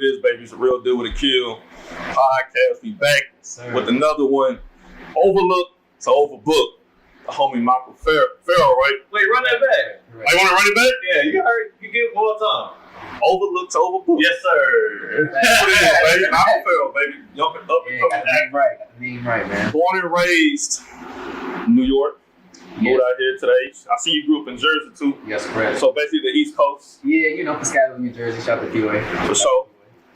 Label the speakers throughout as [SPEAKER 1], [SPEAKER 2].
[SPEAKER 1] it is, baby. It's a Real Deal with Akil podcast. We back with another one. Overlooked to overbooked. The homie Michael Farrell, right?
[SPEAKER 2] Wait, run that back.
[SPEAKER 1] Right. You want to run it back?
[SPEAKER 2] Yeah, you heard. You give it one time.
[SPEAKER 1] Overlooked to overbooked.
[SPEAKER 2] Yes, sir.
[SPEAKER 1] What is it, baby? Michael Farrell, baby. Young up and coming
[SPEAKER 3] got the name right, man.
[SPEAKER 1] Born and raised in New York. Moved out here today. I see you grew up in Jersey too.
[SPEAKER 3] Yes, correct.
[SPEAKER 1] So basically the East Coast.
[SPEAKER 3] Yeah, you know, Piscataway, New Jersey. Shout out to POA.
[SPEAKER 1] For sure.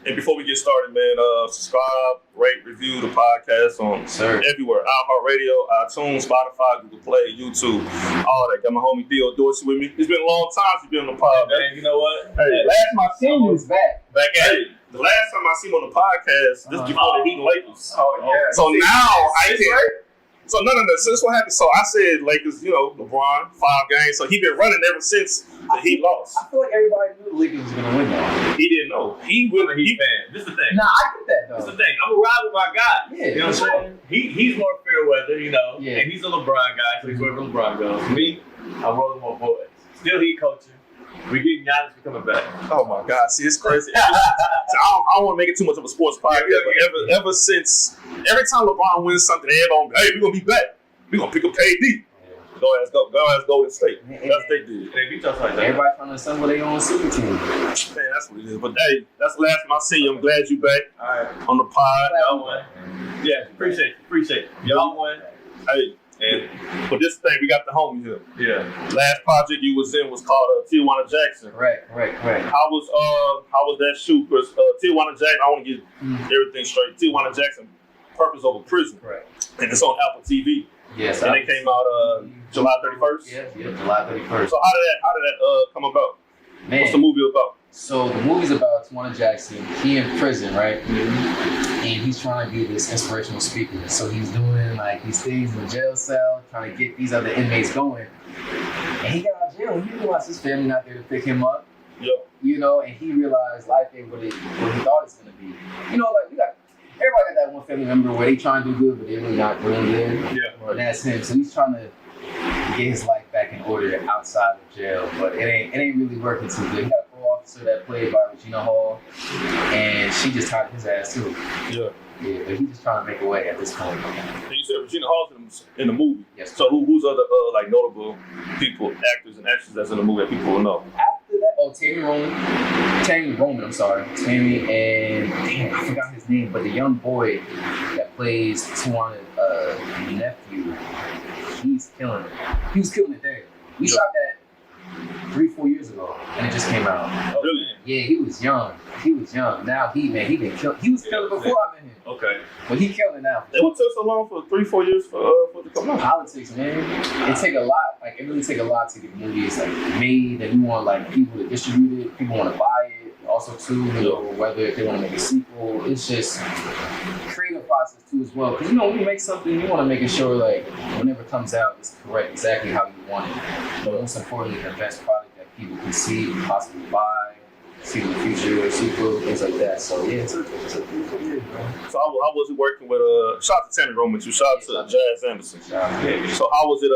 [SPEAKER 1] And before we get started, man, subscribe, rate, review the podcast on everywhere. iHeartRadio, iTunes, Spotify, Google Play, YouTube, all that. Got my homie Theo Dorsey with me. It's been a long time since you've been on the pod, man.
[SPEAKER 2] You know what?
[SPEAKER 1] Hey,
[SPEAKER 3] last time I seen you was back.
[SPEAKER 1] Back at it. The last time I seen him on the podcast, this before the Heat and Lakers.
[SPEAKER 2] Oh, yeah.
[SPEAKER 1] So now I can't. So no. So this what happened. So I said Lakers, you know, LeBron, 5 games. So he been running ever since the Heat lost.
[SPEAKER 3] I feel like everybody knew the Lakers was gonna win though.
[SPEAKER 1] He didn't know. He was
[SPEAKER 2] a Heat fan. This is the thing.
[SPEAKER 3] Nah, I get that though.
[SPEAKER 2] This is the thing. I'm a ride with my guy.
[SPEAKER 3] Yeah,
[SPEAKER 2] you know what I'm saying? He's more fair weather, you know. Yeah. And he's a LeBron guy, so he's wherever LeBron goes. Me, I'm rolling my boys. Still Heat coaching. We getting Giannis for coming back.
[SPEAKER 1] Oh my God! See, it's crazy. So I don't want to make it too much of a sports podcast, but ever since, every time LeBron wins something, everybody, hey, we're gonna be back. We're gonna pick up KD. Go ask Golden State. That's what they did.
[SPEAKER 2] They beat us like that.
[SPEAKER 3] Everybody trying to assemble their own super team.
[SPEAKER 1] Man, that's what it is. But hey, that's the last time I see you. I'm glad you back on the pod.
[SPEAKER 2] Y'all won. Yeah, appreciate it. Y'all won.
[SPEAKER 1] Hey. And but this thing, we got the homie here.
[SPEAKER 2] Yeah.
[SPEAKER 1] Last project you was in was called Tijuana Jackson.
[SPEAKER 3] Right.
[SPEAKER 1] How was that shoot? Because Tijuana Jackson, I want to get everything straight. Tijuana Jackson, Purpose Over Prison.
[SPEAKER 3] Right.
[SPEAKER 1] And it's on Apple TV.
[SPEAKER 3] Yes.
[SPEAKER 1] And it came out July 31st.
[SPEAKER 3] Yeah, July 31st.
[SPEAKER 1] So how did that come about?
[SPEAKER 3] Man.
[SPEAKER 1] What's the movie about?
[SPEAKER 3] So the movie's about Tijuana Jackson. He in prison, right? And he's trying to be this inspirational speaker. So he's doing like these things in the jail cell, trying to get these other inmates going. And he got out of jail. He realized his family not there to pick him up.
[SPEAKER 1] Yeah.
[SPEAKER 3] You know, and he realized life ain't what he thought it's gonna be. You know, like everybody got that one family member where they trying to do good, but they're really not doing good.
[SPEAKER 1] Yeah.
[SPEAKER 3] Well, that's him. So he's trying to get his life back in order outside of jail, but it ain't really working too good. He got a co-officer that played by Regina Hall, and she just tied his ass too.
[SPEAKER 1] Yeah.
[SPEAKER 3] Yeah, but he's just trying to make a way at this point.
[SPEAKER 1] And you said Regina Hall's in the movie.
[SPEAKER 3] Yes.
[SPEAKER 1] So who's other like notable people, actors and actresses that's in the movie that people will know?
[SPEAKER 3] After that, Tammy Roman, I'm sorry. Tammy and damn, I forgot his name, but the young boy that plays Tijuana's nephew, he's killing it. He was killing it there. We shot that 3-4 years ago, and it just came out.
[SPEAKER 1] Oh, really?
[SPEAKER 3] Yeah, he was young. Now he been killed. He was killing before I met him.
[SPEAKER 1] Okay.
[SPEAKER 3] But he killing it now.
[SPEAKER 1] It would take so long for 3-4 years for it to come out.
[SPEAKER 3] Politics, man. It take a lot. Like it really take a lot to get movies like made, and you want like people to distribute it. People want to buy it. Also, too, you know, whether if they want to make a sequel, it's just creative process too as well. Because you know, when you make something, you want to make sure like whenever it comes out, it's correct, exactly how you want it. But most importantly, the best product that people can see, possibly buy, see in the future, sequel, things like that. So yeah, it's a beautiful year, man.
[SPEAKER 1] So how was it working with shout out to Tammy Roman too, shout out to Jazz Anderson. So how was it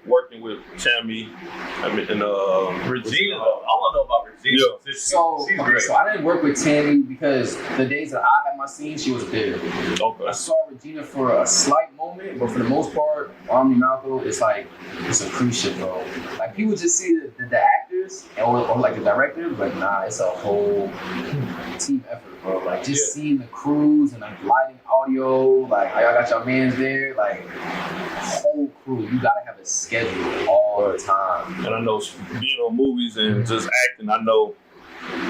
[SPEAKER 1] working with Tammy and
[SPEAKER 2] Regina? I want to know about Regina.
[SPEAKER 1] Yeah.
[SPEAKER 3] So I didn't work with Tammy because the days that I had my scene, she was there.
[SPEAKER 1] Okay.
[SPEAKER 3] I saw Regina for a slight moment, but for the most part, Army Malcolm, it's a cruise ship, bro. Like people just see the actors or like the director, but nah, it's a whole team effort, bro. Like just seeing the crews and like lighting, audio, like how y'all got your mans there, like whole crew. You gotta have a schedule all the time.
[SPEAKER 1] And I know being on movies and just acting, I know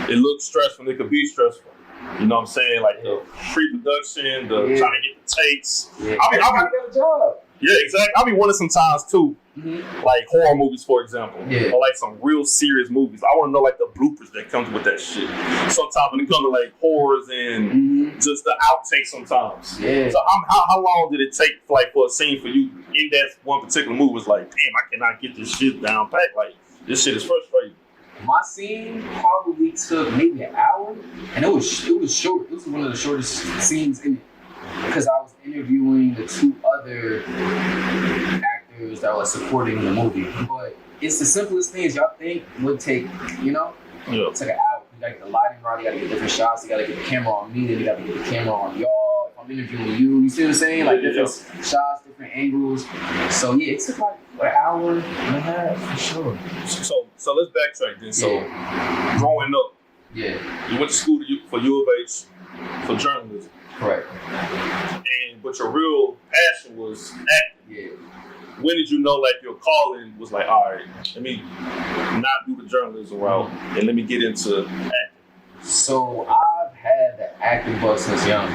[SPEAKER 1] it looks stressful. It could be stressful. You know what I'm saying? Like the pre-production, trying to get the takes.
[SPEAKER 3] Yeah. I mean, get a job.
[SPEAKER 1] Yeah, exactly. I be wondering sometimes too, like horror movies, for example, or like some real serious movies. I want to know like the bloopers that comes with that shit. Sometimes when it comes to like horrors and just the outtakes, sometimes.
[SPEAKER 3] Yeah.
[SPEAKER 1] So how long did it take like for a scene for you in that one particular movie? Was like, damn, I cannot get this shit down pat. Like this shit is frustrating.
[SPEAKER 3] My scene probably took maybe an hour, and it was short. It was one of the shortest scenes in it because I was interviewing the 2 other actors that were supporting the movie. But it's the simplest things y'all think would take, you know?
[SPEAKER 1] Yeah.
[SPEAKER 3] It took an hour. You gotta get the lighting right. You gotta get different shots. You gotta get the camera on me. Then you gotta get the camera on y'all. If I'm interviewing you, you see what I'm saying? Like different shots, different angles. So yeah, it took like an hour and a half for sure.
[SPEAKER 1] So let's backtrack then. So growing up, you went to school for U of H for journalism.
[SPEAKER 3] Correct.
[SPEAKER 1] But your real passion was acting.
[SPEAKER 3] Yeah.
[SPEAKER 1] When did you know like your calling was like, all right, let me not do the journalism route and let me get into acting?
[SPEAKER 3] So I've had the acting bug since young,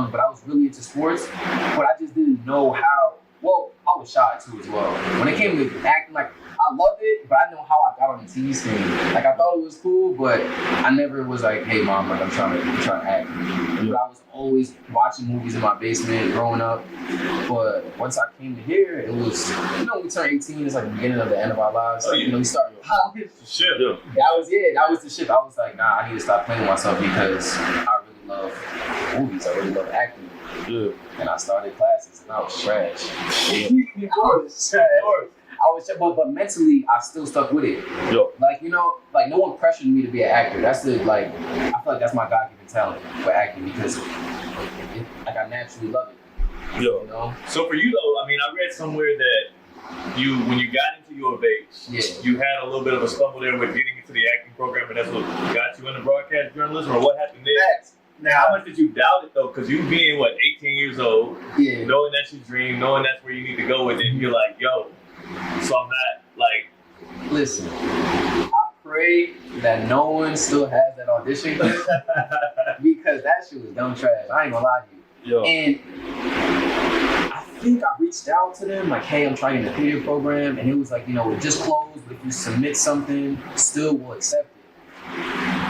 [SPEAKER 3] but I was really into sports, but I just didn't know how. Well, I was shy too as well. When it came to acting, like I loved it, but I know how I got on the TV screen. Like I thought it was cool, but I never was like, hey mom, like I'm trying to act. But I was always watching movies in my basement growing up. But once I came to here, it was, when we turned 18, it's like the beginning of the end of our lives.
[SPEAKER 1] Oh, yeah.
[SPEAKER 3] We started college.
[SPEAKER 1] Shit. Yeah.
[SPEAKER 3] That was the shit. I was like, nah, I need to stop playing with myself because I really love movies. I really love acting.
[SPEAKER 1] Yeah.
[SPEAKER 3] And I started classes and I was trash. But mentally, I still stuck with it.
[SPEAKER 1] Yo.
[SPEAKER 3] Like, no one pressured me to be an actor. That's I feel like that's my God-given talent for acting because I naturally love it.
[SPEAKER 1] Yo.
[SPEAKER 3] You know?
[SPEAKER 2] So for you though, I mean, I read somewhere that when you got into U of H, you had a little bit of a stumble there with getting into the acting program, and that's what got you into broadcast journalism, or what happened there? Now, how much did you doubt it though? Because you being 18 years old, knowing that's your dream, knowing that's where you need to go with it, you're like, yo. So I'm not like.
[SPEAKER 3] Listen, I pray that no one still has that audition because that shit was dumb trash. I ain't gonna lie to you.
[SPEAKER 1] Yo.
[SPEAKER 3] And I think I reached out to them like, hey, I'm trying in the theater program, and it was like, it just closed, but if you submit something, still will accept it.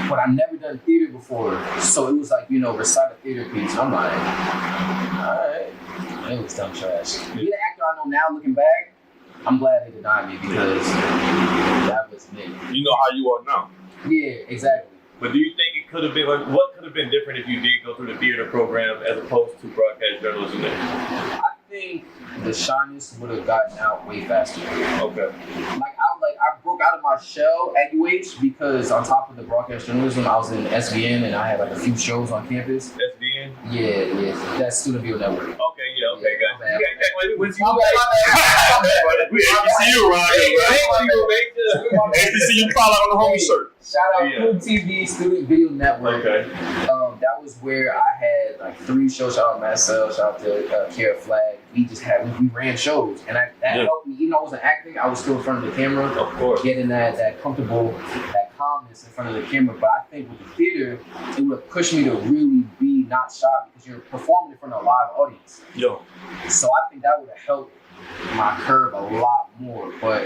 [SPEAKER 3] But I've never done theater before, so it was like, recite a theater piece. I'm like, all right, it was dumb trash. Being an actor I know now, looking back, I'm glad they denied me because that was me.
[SPEAKER 1] You know how you are now.
[SPEAKER 3] Yeah, exactly.
[SPEAKER 2] But do you think it could have been what could have been different if you did go through the theater program as opposed to broadcast journalism?
[SPEAKER 3] I think the shyness would have gotten out way faster.
[SPEAKER 2] Okay.
[SPEAKER 3] I broke out of my shell at UH because on top of the broadcast journalism, I was in SVN and I had like a few shows on campus.
[SPEAKER 2] SVN?
[SPEAKER 3] Yeah, that's Student Video Network.
[SPEAKER 2] Okay, guys.
[SPEAKER 1] We see you around here, bro. ABC, you call out on the homie shirt.
[SPEAKER 3] Shout out Food TV, Student Video Network.
[SPEAKER 2] Okay.
[SPEAKER 3] That was where I had like 3 shows. Shout out Marcel, shout out to Kara Flag. We ran shows, and that helped me. Even though I wasn't acting, I was still in front of the camera.
[SPEAKER 1] Of course.
[SPEAKER 3] Getting that comfortable, that calmness in front of the camera. But I think with the theater, it would have pushed me to really be not shy because you're performing in front of a live audience.
[SPEAKER 1] Yo.
[SPEAKER 3] So I think that would have helped my curve a lot more. But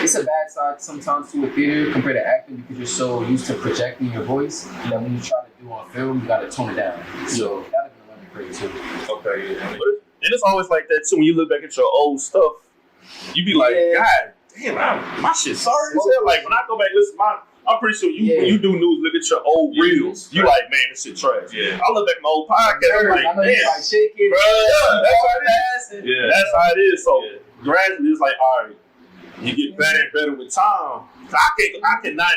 [SPEAKER 3] it's a bad side sometimes to a theater compared to acting because you're so used to projecting your voice that when you try to do on film, you got to tone it down. So that would have been a learning curve too.
[SPEAKER 1] Okay, yeah. And it's always like that too. When you look back at your old stuff, you be like, God damn, my shit sorry as hell. Like when I go back, listen, I'm pretty sure when you do news, look at your old reels. You like, man, this shit trash. Yeah. I look back at my old podcast, I'm like, damn,
[SPEAKER 3] like shaking,
[SPEAKER 1] bro. That's how it is. So gradually, it's like, all right, you get better and better with time. I cannot. I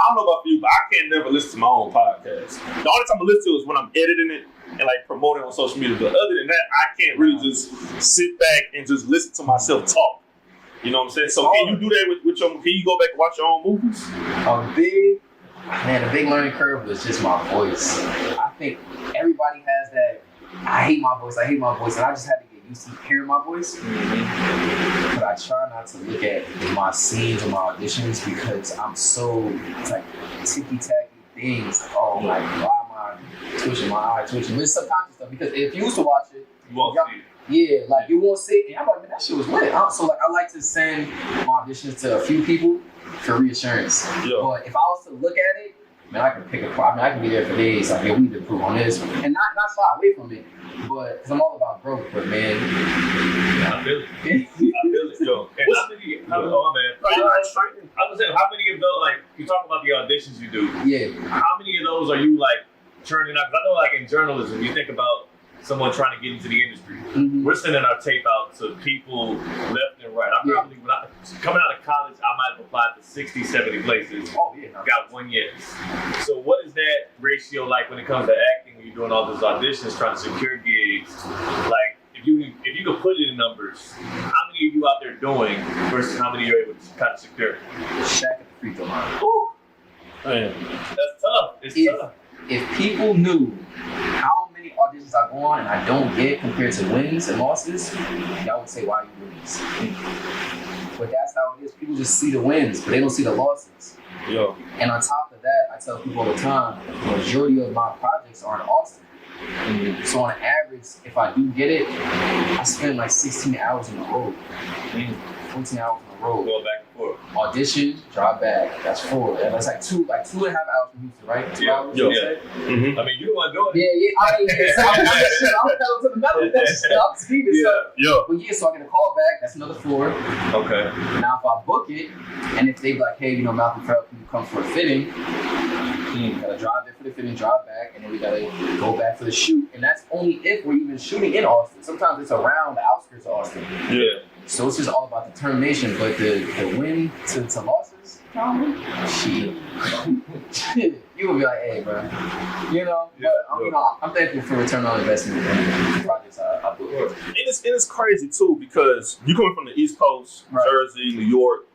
[SPEAKER 1] don't know about you, but I can't never listen to my own podcast. The only time I listen to is when I'm editing it and like promoting on social media. But other than that, I can't really just sit back and just listen to myself talk. You know what I'm saying? So can you do that with your? Can you go back and watch your own movies?
[SPEAKER 3] The big learning curve was just my voice. I think everybody has that. I hate my voice, and I just had to get used to hearing my voice. Mm-hmm. But I try not to look at my scenes or my auditions because I'm so like ticky-tacky things. Like, oh, like why am I twitching? My eye twitching. But it's subconscious stuff because if you used to watch it,
[SPEAKER 2] you won't see it.
[SPEAKER 3] Yeah, like you won't see it. And I'm like, man, that shit was lit. So like, I like to send my auditions to a few people for reassurance. Yeah. But if I was to look at it, man, I can pick a part. I can be there for days. Like, yeah, we need to improve on this, and not shy away from it. But because I'm all about growth. But man,
[SPEAKER 2] I feel it. Yo. And how many of those, like, you talk about the auditions you do.
[SPEAKER 3] Yeah.
[SPEAKER 2] How many of those are you like churning out? Because I know, like in journalism, you think about someone trying to get into the industry. We're sending our tape out to people left and right. Coming out of college, I might have applied to 60, 70 places. Oh, yeah. Got one yes. So what is that ratio like when it comes to acting, when you're doing all those auditions, trying to secure gigs? Like, if you could put it in numbers, how many are you out there doing versus how many you're able to kind of secure?
[SPEAKER 3] Shaq at the free throw line.
[SPEAKER 2] Woo. Man, that's tough. It's tough.
[SPEAKER 3] If people knew how many auditions I go on and I don't get compared to wins and losses, y'all would say, why are you doing this? But that's how it is. People just see the wins, but they don't see the losses.
[SPEAKER 1] Yeah.
[SPEAKER 3] And on top of that, I tell people all the time, the majority of my projects are in Austin. So on average, if I do get it, I spend like 16 hours on the road. 14 hours on the road.
[SPEAKER 2] Going back and forth.
[SPEAKER 3] Audition, drive back. That's 4. And that's like 2.5 hours from Houston, right? 2 hours.
[SPEAKER 2] Yeah. I mean, you don't want to do it.
[SPEAKER 3] Yeah. I mean, I'm pedal to the metal with that shit. I'm speaking.
[SPEAKER 1] Yeah.
[SPEAKER 3] But yeah, so I get a call back. That's another 4.
[SPEAKER 2] Okay.
[SPEAKER 3] Now, if I book it, and if they be like, hey, Malcolm Farrell, can you come for a fitting? Gotta drive there for the fitting, drive back, and then we gotta go back for the shoot. And that's only if we're even shooting in Austin. Sometimes it's around the outskirts of Austin.
[SPEAKER 1] Yeah.
[SPEAKER 3] So it's just all about determination. But the win to losses, shit. You would be like, hey, bro. But I'm thankful for return on investment in the projects I book.
[SPEAKER 1] And it's crazy too because you coming from the East Coast, Jersey, New York.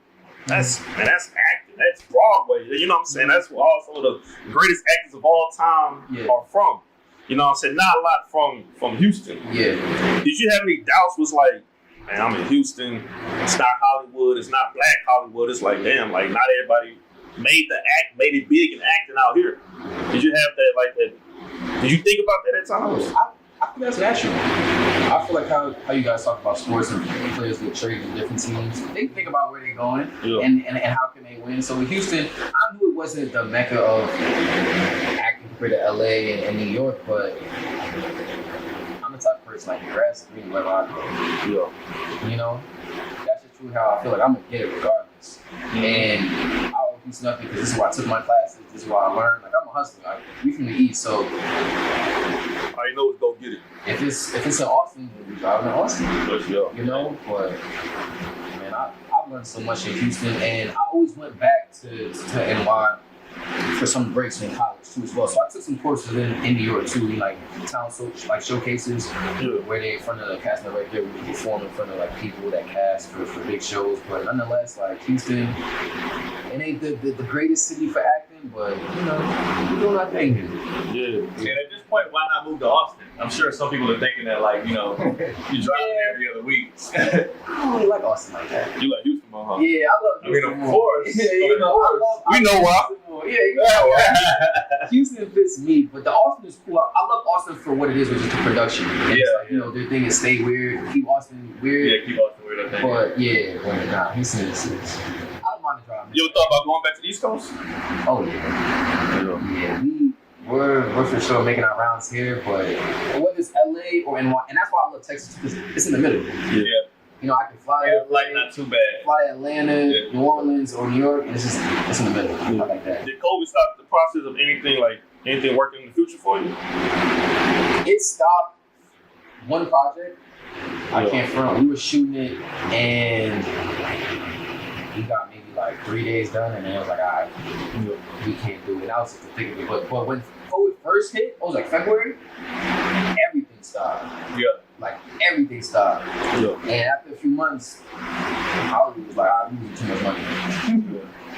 [SPEAKER 1] That's acting. That's Broadway. You know what I'm saying? That's where also the greatest actors of all time are from. You know what I'm saying? Not a lot from Houston.
[SPEAKER 3] Yeah.
[SPEAKER 1] Did you have any doubts? Was like, man, I'm in Houston. It's not Hollywood. It's not Black Hollywood. It's like, damn, like not everybody made it big and acting out here. Did you have that? Did you think about that at times?
[SPEAKER 3] I think that's natural. I feel like how you guys talk about sports and players get traded in different teams. They think about where they're going and how can they win. So in Houston, I knew it wasn't the mecca of acting compared to LA and New York, but I'm the type of person like the grass is green wherever I go. Yeah. That's just true how I feel like I'm gonna get it regardless. And I owe Houston nothing because this is where I took my classes. This is where I learned. Like I'm a hustler. Like, we from the East, so.
[SPEAKER 1] All you know is go get it.
[SPEAKER 3] If it's in Austin, then we driving to Austin. But man, I've learned so much in Houston, and I always went back to NY for some breaks in college too as well. So I took some courses in New York too, like town showcases where they in front of the cast right there, we can perform in front of like people that cast for big shows. But nonetheless, like Houston, it ain't the greatest city for acting, but we're doing our thing here.
[SPEAKER 1] Yeah.
[SPEAKER 2] And at this point, why not move to Austin? I'm sure some people are thinking that, like, you drive there every other week.
[SPEAKER 3] I don't really like Austin like that.
[SPEAKER 1] You like Houston more, huh?
[SPEAKER 3] Yeah, I love Houston.
[SPEAKER 2] Of course.
[SPEAKER 1] We know why.
[SPEAKER 3] Yeah, Houston fits me, but the Austin is cool. I love Austin for what it is, which is the production. Their thing is stay weird, keep Austin weird.
[SPEAKER 2] Yeah, keep Austin weird, I think.
[SPEAKER 3] But Houston is. I don't mind the drive.
[SPEAKER 1] You ever thought about going back to the East Coast?
[SPEAKER 3] Oh yeah. We're for sure making our rounds here, but whether it's LA or NY, and that's why I love Texas because it's in the middle.
[SPEAKER 1] Yeah.
[SPEAKER 3] I can fly to
[SPEAKER 2] like not too bad.
[SPEAKER 3] Fly to Atlanta, New Orleans, or New York, and it's in the middle. I like that.
[SPEAKER 1] Did COVID stop the process of anything working in the future for you?
[SPEAKER 3] It stopped one project. I can't front. We were shooting it, and we got maybe like 3 days done, and then it was like, all right, we can't do it. I was just thinking of it. But when COVID first hit, it was like February, everything stopped.
[SPEAKER 2] Yeah.
[SPEAKER 3] Like everything stopped.
[SPEAKER 1] Yeah.
[SPEAKER 3] And after a few months, Hollywood was like, I'm losing too much money.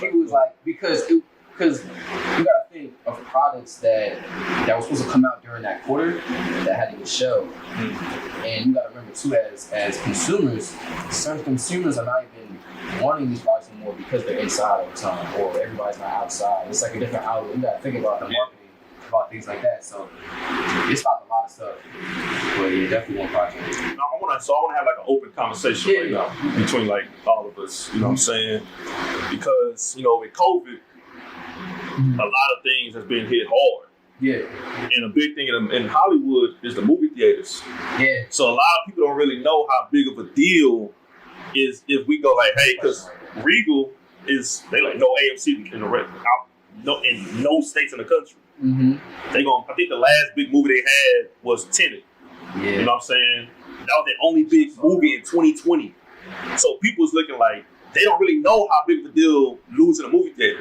[SPEAKER 3] People was like, because you gotta think of products that were supposed to come out during that quarter that had to get shelved. And you gotta remember too, as consumers, certain consumers are not even wanting these products anymore because they're inside all the time or everybody's not outside. It's like a different outlet. You gotta think about the marketing, about things like that. So it stopped a lot of stuff. But yeah, definitely one project.
[SPEAKER 1] I want to have like an open conversation right now between like all of us. You know what I'm saying? Because with COVID, a lot of things has been hit hard.
[SPEAKER 3] Yeah.
[SPEAKER 1] And a big thing in Hollywood is the movie theaters.
[SPEAKER 3] Yeah.
[SPEAKER 1] So a lot of people don't really know how big of a deal is if we go like, hey, because Regal they like no AMC in no states in the country.
[SPEAKER 3] Mm-hmm.
[SPEAKER 1] I think the last big movie they had was Tenet.
[SPEAKER 3] Yeah.
[SPEAKER 1] You know what I'm saying? That was the only big movie in 2020. So people's looking like they don't really know how big of a deal losing a movie theater.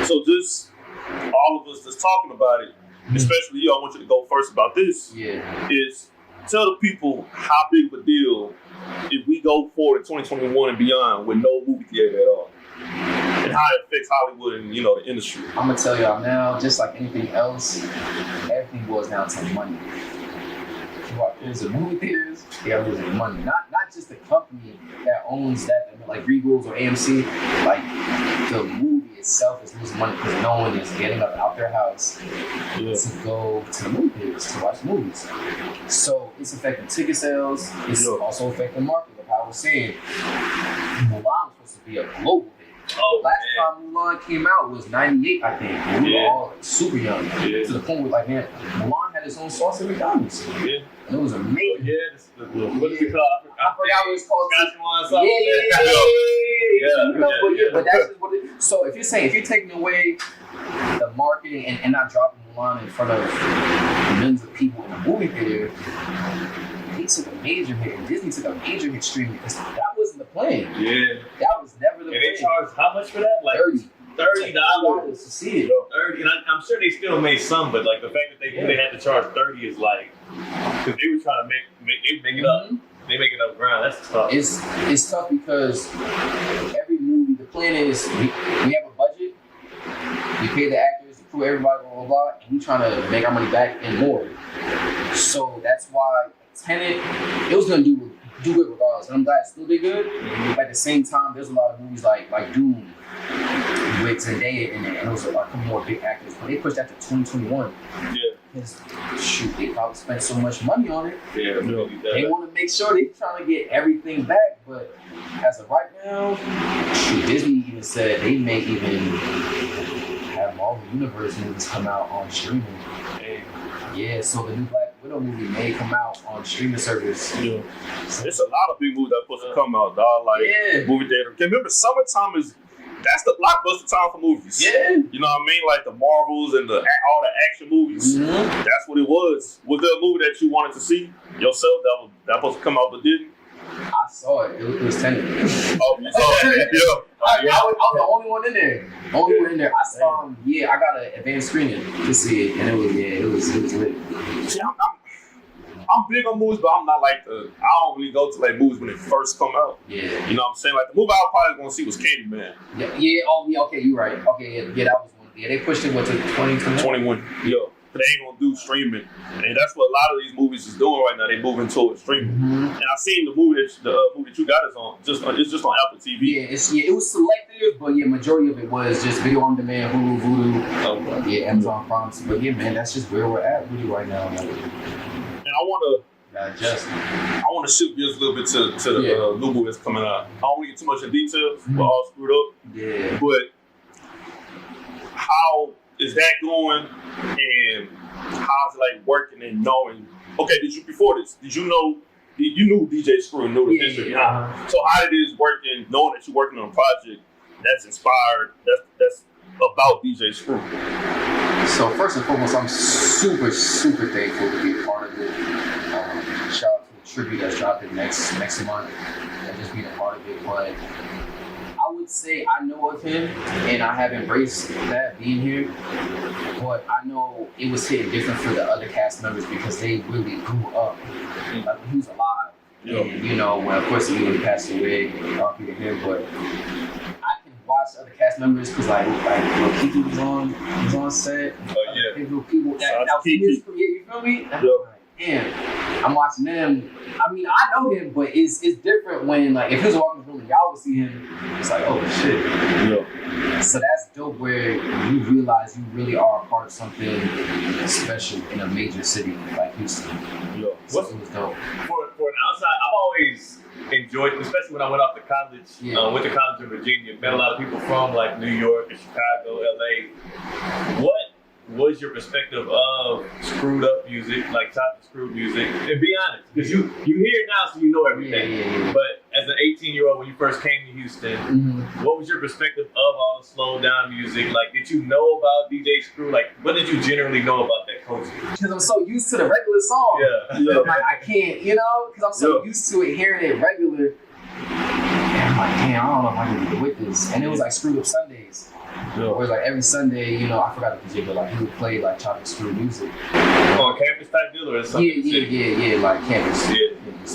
[SPEAKER 1] So just all of us that's talking about it, especially you, I want you to go first about this. Is tell the people how big of a deal if we go forward in 2021 and beyond with no movie theater at all, and how it affects Hollywood and the industry.
[SPEAKER 3] I'm gonna tell y'all now, just like anything else, everything boils down to money. There's a movie theaters, they are losing money. Not just the company that owns that, like Regals or AMC. Like the movie itself is losing money because no one is getting up out their house to go to the movie theaters to watch movies. So it's affecting ticket sales. It's also affecting the market. Like I was saying, Mulan was supposed to be a global hit. Last time Mulan came out was 98, I think. And we were all super young. To the point where, like, man, Mulan had its own sauce at McDonald's. And it was amazing.
[SPEAKER 2] What is it called?
[SPEAKER 3] I forgot what it's called. But that's just what it. So if you're taking away the marketing and not dropping Mulan in front of millions of people in a movie theater, they took a major hit, and Disney took a major hit streaming because that wasn't the plan. That was never the plan.
[SPEAKER 2] And they charged how much for that? Like $30
[SPEAKER 3] to see it.
[SPEAKER 2] 30, and I'm sure they still made some, but like the fact that they knew they had to charge 30 is like, because they were trying to make it up. They making up ground. That's tough.
[SPEAKER 3] It's tough because every movie, the plan is we have a budget, we pay the actors, the crew, everybody, blah blah blah, and we trying to make our money back and more. So that's why Tenet, it was gonna do it regardless, and I'm glad it still did good. But at the same time, there's a lot of movies like Doom with Zendaya in it, and those are like more big actors. But they pushed that to 2021. Because shoot, they probably spent so much money on it. They want to make sure they're trying to get everything back. But as of right now, shoot, Disney even said they may even have Marvel Universe movies come out on streaming. So the new Black Widow movie may come out on streaming service. So
[SPEAKER 1] it's a lot of big movies that's supposed to come out, dog. Like movie theater. Remember, summertime that's the blockbuster time for movies. You know what I mean? Like the Marvels and all the action movies. That's what it was. Was there a movie that you wanted to see yourself that was supposed to come out but didn't?
[SPEAKER 3] I saw it. It was Tenet.
[SPEAKER 1] You saw it?
[SPEAKER 3] I was the only one in there. I saw him. I got an advanced screening to see it, and it was lit.
[SPEAKER 1] See, I'm big on movies, but I'm not like I don't really go to like movies when they first come out. You know what I'm saying? Like the movie I was probably gonna see was Candyman.
[SPEAKER 3] Okay, you're right. Okay, that was one. They pushed it to 2021.
[SPEAKER 1] But they ain't gonna do streaming, and that's what a lot of these movies is doing right now. They moving towards streaming. And I seen the movie that you got is on it's just on Apple TV.
[SPEAKER 3] It was selective, but majority of it was just video on demand, Hulu, Vudu, Amazon Prime. But man, that's just where we're at really right now.
[SPEAKER 1] And I want to shift gears a little bit to the new movie that's coming out. I don't want to get too much in details. We're all screwed up. But how is that going, and how's it like working and knowing? Okay, did you know you knew DJ Screw and knew the history behind? So how it is working, knowing that you're working on a project that's inspired, that's about DJ Screw?
[SPEAKER 3] So first and foremost, I'm super, super thankful to be a part of it. Shout out to the tribute that's dropping next month and just being a part of it. But I would say I know of him and I have embraced that being here. But I know it was hitting different for the other cast members because they really grew up. Like when he was alive. And when of course he really passed away, RP to him, but watch other cast members because like Kiki was on set. People that was his career, you feel me? Damn, I'm watching them. I mean, I know him, but it's different when like if he was walking the room and y'all would see him, it's like, oh shit. So that's dope where you realize you really are a part of something special in a major city like Houston. So it was dope.
[SPEAKER 2] For an outside, I've always enjoyed, especially when I went off to college. Went to college in Virginia, met a lot of people from like New York and Chicago, LA. What was your perspective of screwed up music, like top screwed music? And be honest, because you hear it now, so you know everything. But as an 18-year-old, when you first came to Houston, what was your perspective of all the slowed down music? Like, did you know about DJ Screw? Like, what did you generally know about that coach?
[SPEAKER 3] Because I'm so used to the regular song.
[SPEAKER 1] Yeah.
[SPEAKER 3] Like, I can't, because I'm so used to it, hearing it regular. And I'm like, damn, I don't know if I can get with this. And it was like Screwed Up Sundays. Where it's like every Sunday, I forgot the DJ, but like he would play like chocolate screw music.
[SPEAKER 2] On campus type deal or something?
[SPEAKER 3] Yeah, like campus.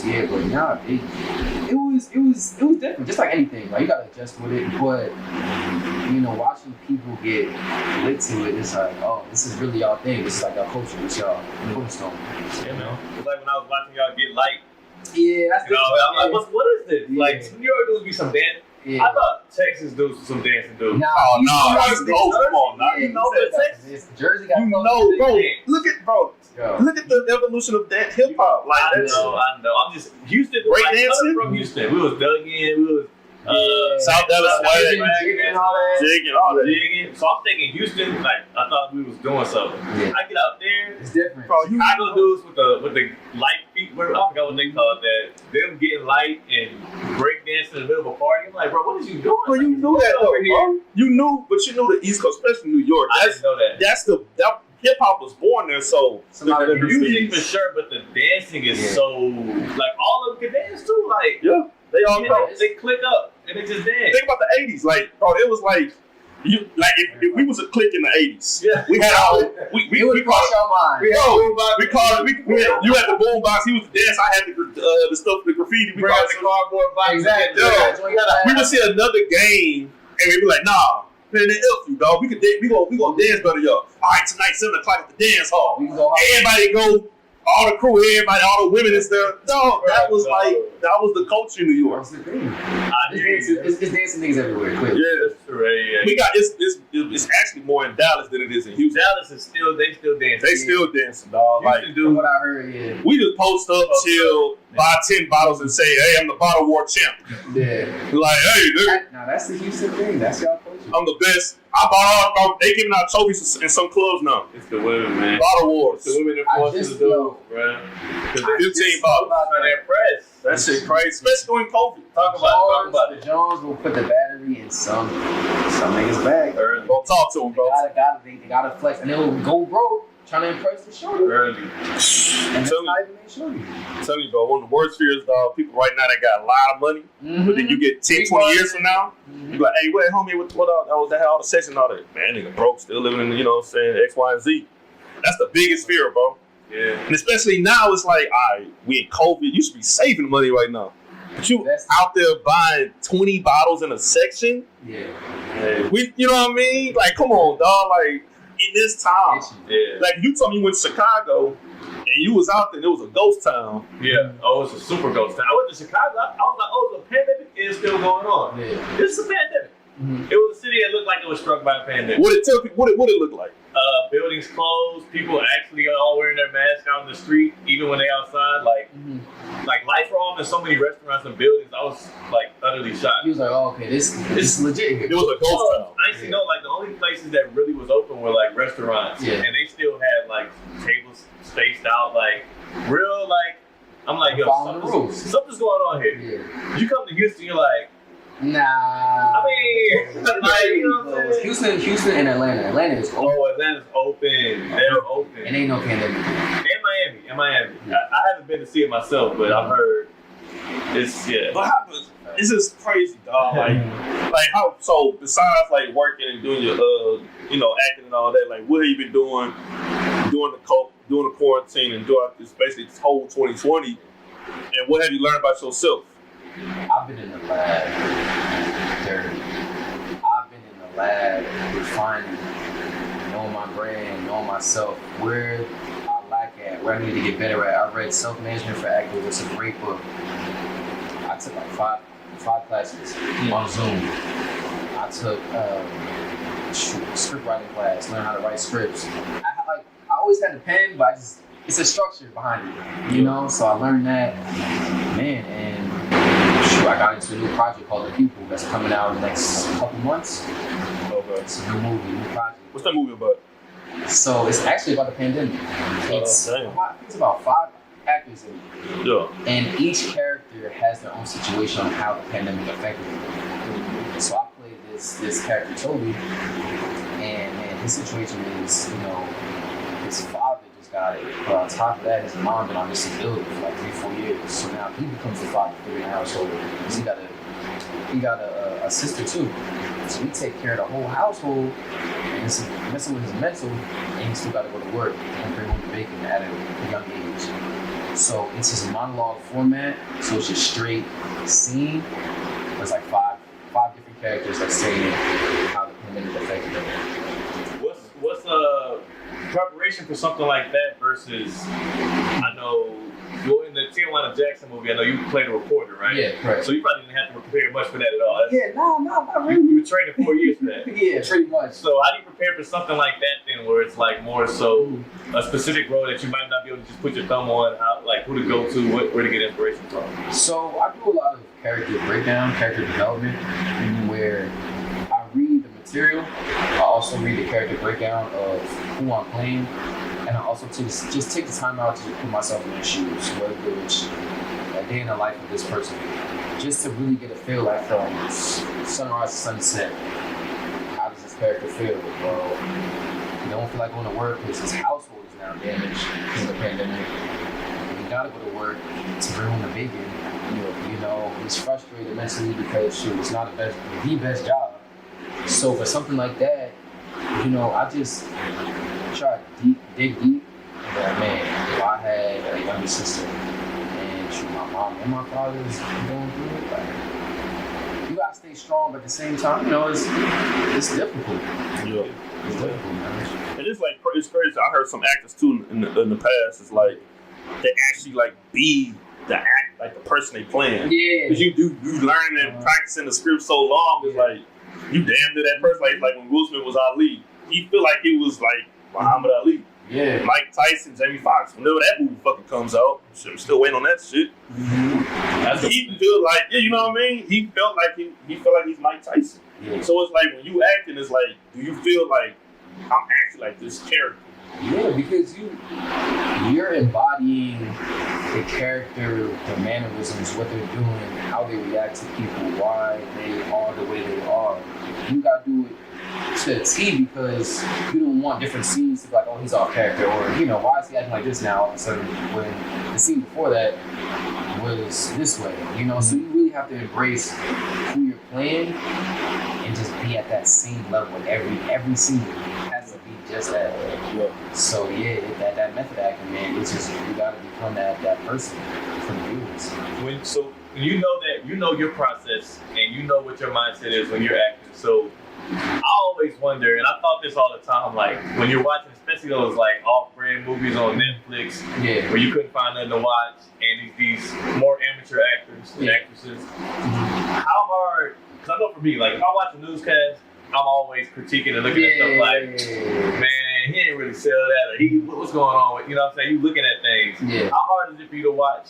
[SPEAKER 3] Yeah, but nah, it was different, just like anything. Like you gotta adjust with it, but watching people get lit to it, it's like, oh, this is really y'all thing. This is like y'all culture. It's y'all cornerstone.
[SPEAKER 2] Yeah, man. It's like when I was watching y'all get light.
[SPEAKER 3] Yeah, that's
[SPEAKER 2] I'm like, what is this? Yeah. Like New York dudes be some dance. Yeah. I thought Texas dudes some dancing dudes.
[SPEAKER 1] Come on, now you know that
[SPEAKER 2] Texas.
[SPEAKER 3] Jersey got
[SPEAKER 1] bro. Look at the evolution of that hip hop. Like
[SPEAKER 2] I know. I'm just Houston.
[SPEAKER 1] Break dancing
[SPEAKER 2] from Houston. We was dug in. We was
[SPEAKER 1] South Dallas swag,
[SPEAKER 3] jigging, all that.
[SPEAKER 2] Jigging. So I'm thinking Houston. Like I thought we was doing something.
[SPEAKER 3] Yeah.
[SPEAKER 2] I get out there.
[SPEAKER 3] It's different.
[SPEAKER 1] Bro,
[SPEAKER 2] Chicago dudes with the light feet. I forgot what they called that. Them getting light and break dancing in the middle of a party. I'm like, bro, what is you doing?
[SPEAKER 1] Bro, you knew that though, bro. You knew the East Coast, especially New York.
[SPEAKER 2] I didn't know that.
[SPEAKER 1] That hip hop was born there, so
[SPEAKER 2] the music for sure, but the dancing is so like all of them can dance too. Like
[SPEAKER 1] they all
[SPEAKER 2] they click up and they just dance.
[SPEAKER 1] Think about the '80s, like bro, it was like if we was a clique in the '80s, we had we
[SPEAKER 3] cross your mind.
[SPEAKER 1] You had the boom box. He was the dance. I had the stuff, the graffiti. We called
[SPEAKER 2] the cardboard box.
[SPEAKER 3] Exactly.
[SPEAKER 1] We would see another game and we'd be like, nah. Man, they F you, dog. We gonna dance better, y'all. All right, tonight 7:00 at the dance hall. Everybody go, all the crew, everybody, all the women is there. Dog, that was the culture in New York.
[SPEAKER 3] That's the thing. It's dancing niggas everywhere. Clearly.
[SPEAKER 1] Yeah, that's true. Yeah. We got it's actually more in Dallas than it is in Houston.
[SPEAKER 2] Dallas is still dancing.
[SPEAKER 1] They still dancing, dog.
[SPEAKER 3] Houston, from what I heard,
[SPEAKER 1] we just post up, chill, buy 10 bottles, and say, "Hey, I'm the bottle war champ."
[SPEAKER 3] Yeah.
[SPEAKER 1] Like, hey, dude.
[SPEAKER 3] Now that's the Houston thing. That's y'all culture.
[SPEAKER 1] I'm the best. I bought all. They giving out trophies in some clubs now.
[SPEAKER 2] It's the women, man.
[SPEAKER 1] Bottle wars.
[SPEAKER 2] The women that force us to do, bro.
[SPEAKER 1] 15 bottles.
[SPEAKER 2] They're impressed.
[SPEAKER 1] That shit crazy, especially during COVID.
[SPEAKER 2] Talk about
[SPEAKER 3] the Jones will put the battery in some niggas' bag.
[SPEAKER 1] Early. Don't talk to them, bro.
[SPEAKER 3] They gotta flex, and they'll go broke trying to impress the shorty.
[SPEAKER 2] Early.
[SPEAKER 3] And that's not even their shorty.
[SPEAKER 1] I'm telling you, bro, one of the worst fears, dog, people right now that got a lot of money, but then you get 10, 20 years from now, you be like, hey, wait, homie, what that had all the sex and all that. Man, nigga broke, still living in, X, Y, and Z. That's the biggest fear, bro.
[SPEAKER 2] Yeah.
[SPEAKER 1] And especially now, it's like, all right, we in COVID, you should be saving money right now. But you out there buying 20 bottles in a section?
[SPEAKER 3] Yeah.
[SPEAKER 1] You know what I mean? Like, come on, dog. Like, in this time.
[SPEAKER 2] Yeah.
[SPEAKER 1] Like, you told me you went to Chicago, and you was out there, and it was a ghost town.
[SPEAKER 2] Yeah. Oh, it's a super ghost town. I went to Chicago. I was like, oh, the pandemic is still going on.
[SPEAKER 3] Yeah.
[SPEAKER 2] This is a pandemic. Mm-hmm. It was a city that looked like it was struck by a pandemic.
[SPEAKER 1] What it look like?
[SPEAKER 2] Buildings closed. People actually are all wearing their masks out in the street, even when they outside. Like lights were off in so many restaurants and buildings. I was like utterly shocked.
[SPEAKER 3] He was like, "Oh, okay, this is legit here."
[SPEAKER 1] It was a ghost town.
[SPEAKER 2] I actually know like the only places that really was open were like restaurants, and they still had like tables spaced out, like real like. I'm like, yo, something's going on here. Yeah. You come to Houston, you're like.
[SPEAKER 3] Nah.
[SPEAKER 2] I mean, like, you know what I'm saying?
[SPEAKER 3] Houston and Atlanta. Atlanta is open.
[SPEAKER 2] Oh, Atlanta's open. They're open.
[SPEAKER 3] And ain't no pandemic.
[SPEAKER 2] And Miami. I haven't been to see it myself, but I've heard it's,
[SPEAKER 1] But it's just crazy, dog. Like how, so besides like working and doing your, acting and all that, like what have you been doing during the quarantine and throughout this basically this whole 2020? And what have you learned about yourself?
[SPEAKER 3] I've been in the lab dirty. I've been in the lab refining, knowing my brand, knowing myself, where I lack at, where I need to get better at. I read Self-Management for Akil. It's a great book. I took like five classes on Zoom. I took script writing class, learn how to write scripts. I always had the pen, but it's a structure behind it, So I learned that, man, and I got into a new project called The People that's coming out in the next couple months.
[SPEAKER 1] Okay.
[SPEAKER 3] It's a new movie, new project.
[SPEAKER 1] What's that movie about?
[SPEAKER 3] So it's actually about the pandemic. It's about 5 actors in it.
[SPEAKER 1] Yeah.
[SPEAKER 3] And each character has their own situation on how the pandemic affected them. So I played this character Toby, and his situation is, his father just got it. But on top of that, his mom been on disability for like 3-4 years. So now he becomes the father figure in the household. He got a sister too. So he take care of the whole household, and it's messing with his mental, and he still got to go to work and bring home the bacon at a young age. So it's his monologue format, so it's just straight scene. There's like five different characters that saying how the pandemic affected them.
[SPEAKER 2] What's preparation for something like that versus, I know, well, in the Tijuana Jackson movie, I know you played a reporter, right?
[SPEAKER 3] Yeah, correct.
[SPEAKER 2] So you probably didn't have to prepare much for that at all.
[SPEAKER 3] Not really.
[SPEAKER 2] You were training 4 years for that.
[SPEAKER 3] Yeah, pretty much.
[SPEAKER 2] So how do you prepare for something like that then, where it's like more so a specific role that you might not be able to just put your thumb on, how, like who to go to, where to get inspiration from?
[SPEAKER 3] So I do a lot of character breakdown, character development, where I read the material. I also read the character breakdown of who I'm playing, and I also just take the time out to put myself in their shoes, whether it's a day in the life of this person, just to really get a feel like from sunrise to sunset. How does this character feel? Well, he don't feel like going to work because his household is now damaged in the pandemic. He gotta go to work to bring home the bacon. You know, he's frustrated mentally because it's not the best job. So for something like that, you know, I just try to dig deep. Like, man, if I had a younger sister and my mom and my father is going through it, like, you gotta stay strong, but at the same time, you know, it's difficult.
[SPEAKER 1] Yeah.
[SPEAKER 3] It's difficult, man.
[SPEAKER 1] And it's like, it's crazy. I heard some actors too in the past. It's like they actually like be the act, like the person they playing.
[SPEAKER 3] Yeah.
[SPEAKER 1] Because you learn and practicing the script so long. It's like you damn near that person. Like when Will Smith was Ali, he feel like he was like Muhammad Ali.
[SPEAKER 3] Yeah.
[SPEAKER 1] Mike Tyson, Jamie Foxx. Whenever that movie fucking comes out, I'm still waiting on that shit.
[SPEAKER 3] Mm-hmm.
[SPEAKER 1] He feel like, yeah, you know what I mean? He felt like he's Mike Tyson.
[SPEAKER 3] Yeah.
[SPEAKER 1] So it's like when you acting, it's like, do you feel like I'm acting like this character?
[SPEAKER 3] Yeah, because you're embodying the character, the mannerisms, what they're doing, how they react to people, why they are the way they are. You gotta do it to a T because you don't want different scenes to be like, oh, he's off character, or, you know, why is he acting like this now all of a sudden when the scene before that was this way, you know? So you really have to embrace who you're playing and just be at that same level. Like every scene has to be just that way.
[SPEAKER 1] Yeah.
[SPEAKER 3] So yeah, that method acting, man, it's just, you gotta become that person for the viewers.
[SPEAKER 2] When you know that, you know your process and you know what your mindset is when you're acting. So I always wonder, and I thought this all the time, like when you're watching, especially those like off-brand movies on Netflix, where you couldn't find nothing to watch, and these more amateur actors and actresses, how hard? Because I know for me, like if I watch a newscast, I'm always critiquing and looking at stuff like, man, he ain't really sell that, or what's going on with, you know what I'm saying? You looking at things.
[SPEAKER 3] Yeah.
[SPEAKER 2] How hard is it for you to watch?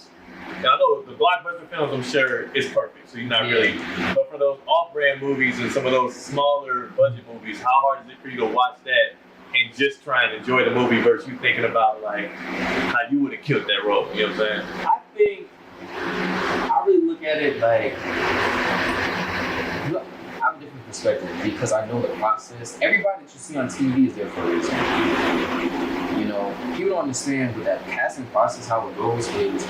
[SPEAKER 2] And I know the blockbuster films, I'm sure, is perfect, so you're not really. But for those off-brand movies and some of those smaller budget movies, how hard is it for you to watch that and just try and enjoy the movie versus you thinking about like how you would have killed that role? You know what I'm saying?
[SPEAKER 3] I think I really look at it like I have a different perspective because I know the process. Everybody that you see on TV is there for a reason. You know, people don't understand with that casting process how it goes is a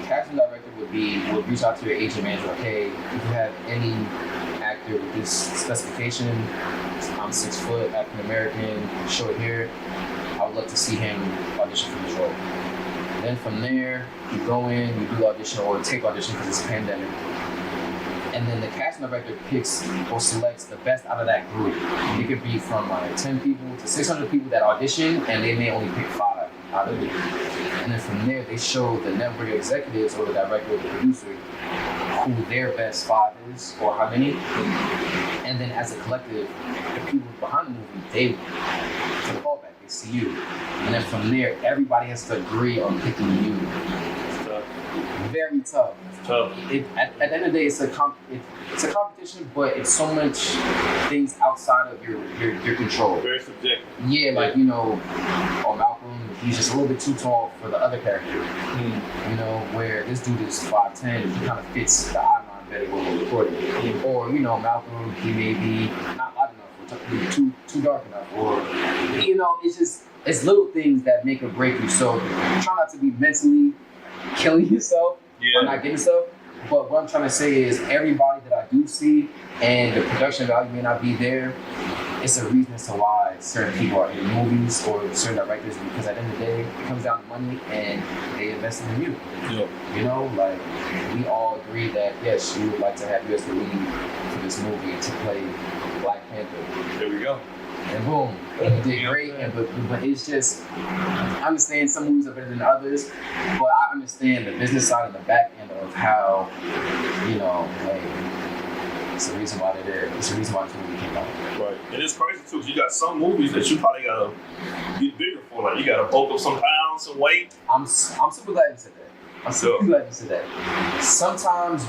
[SPEAKER 3] casting director would reach out to your agent manager, like, hey, if you have any actor with this specification, I'm 6 foot, African American, short hair, I would love to see him audition for this role. Then from there, you go in, you do audition or take audition because it's a pandemic. And then the casting director picks or selects the best out of that group. It could be from like 10 people to 600 people that audition, and they may only pick 5 out of it. And then from there, they show the network executives or the director or the producer who their best 5 is or how many. And then as a collective, the people behind the movie, they for the callback, they see you. And then from there, everybody has to agree on picking you. Very tough. At the end of the day, it's a competition, but it's so much things outside of your control.
[SPEAKER 2] Very subjective.
[SPEAKER 3] Yeah, like, you know, Malcolm, he's just a little bit too tall for the other character. You know, where this dude is 5'10", he kind of fits the eye line better when we're recording. Or, you know, Malcolm, he may be not light enough, or too dark enough, or, you know, it's just it's little things that make or break you. So try not to be mentally killing yourself or not getting stuff. But what I'm trying to say is everybody that I do see and the production value may not be there, it's a reason as to why certain people are in movies or certain directors, because at the end of the day, it comes down to money and they invest in you.
[SPEAKER 1] Yeah.
[SPEAKER 3] You know, like we all agree that yes, we would like to have you as the lead for this movie to play Black Panther.
[SPEAKER 2] There we go.
[SPEAKER 3] And boom, you did great. And but it's just, I understand some movies are better than others, but I understand the business side and the back end of how, you know, like, it's the reason why they're there. It's the reason why this movie came out.
[SPEAKER 1] Right. And it's crazy too, because you got some movies that you probably gotta get bigger for. Like you gotta bulk up some pounds, some weight.
[SPEAKER 3] I'm super glad you said that. I'm super glad you said that. Sometimes,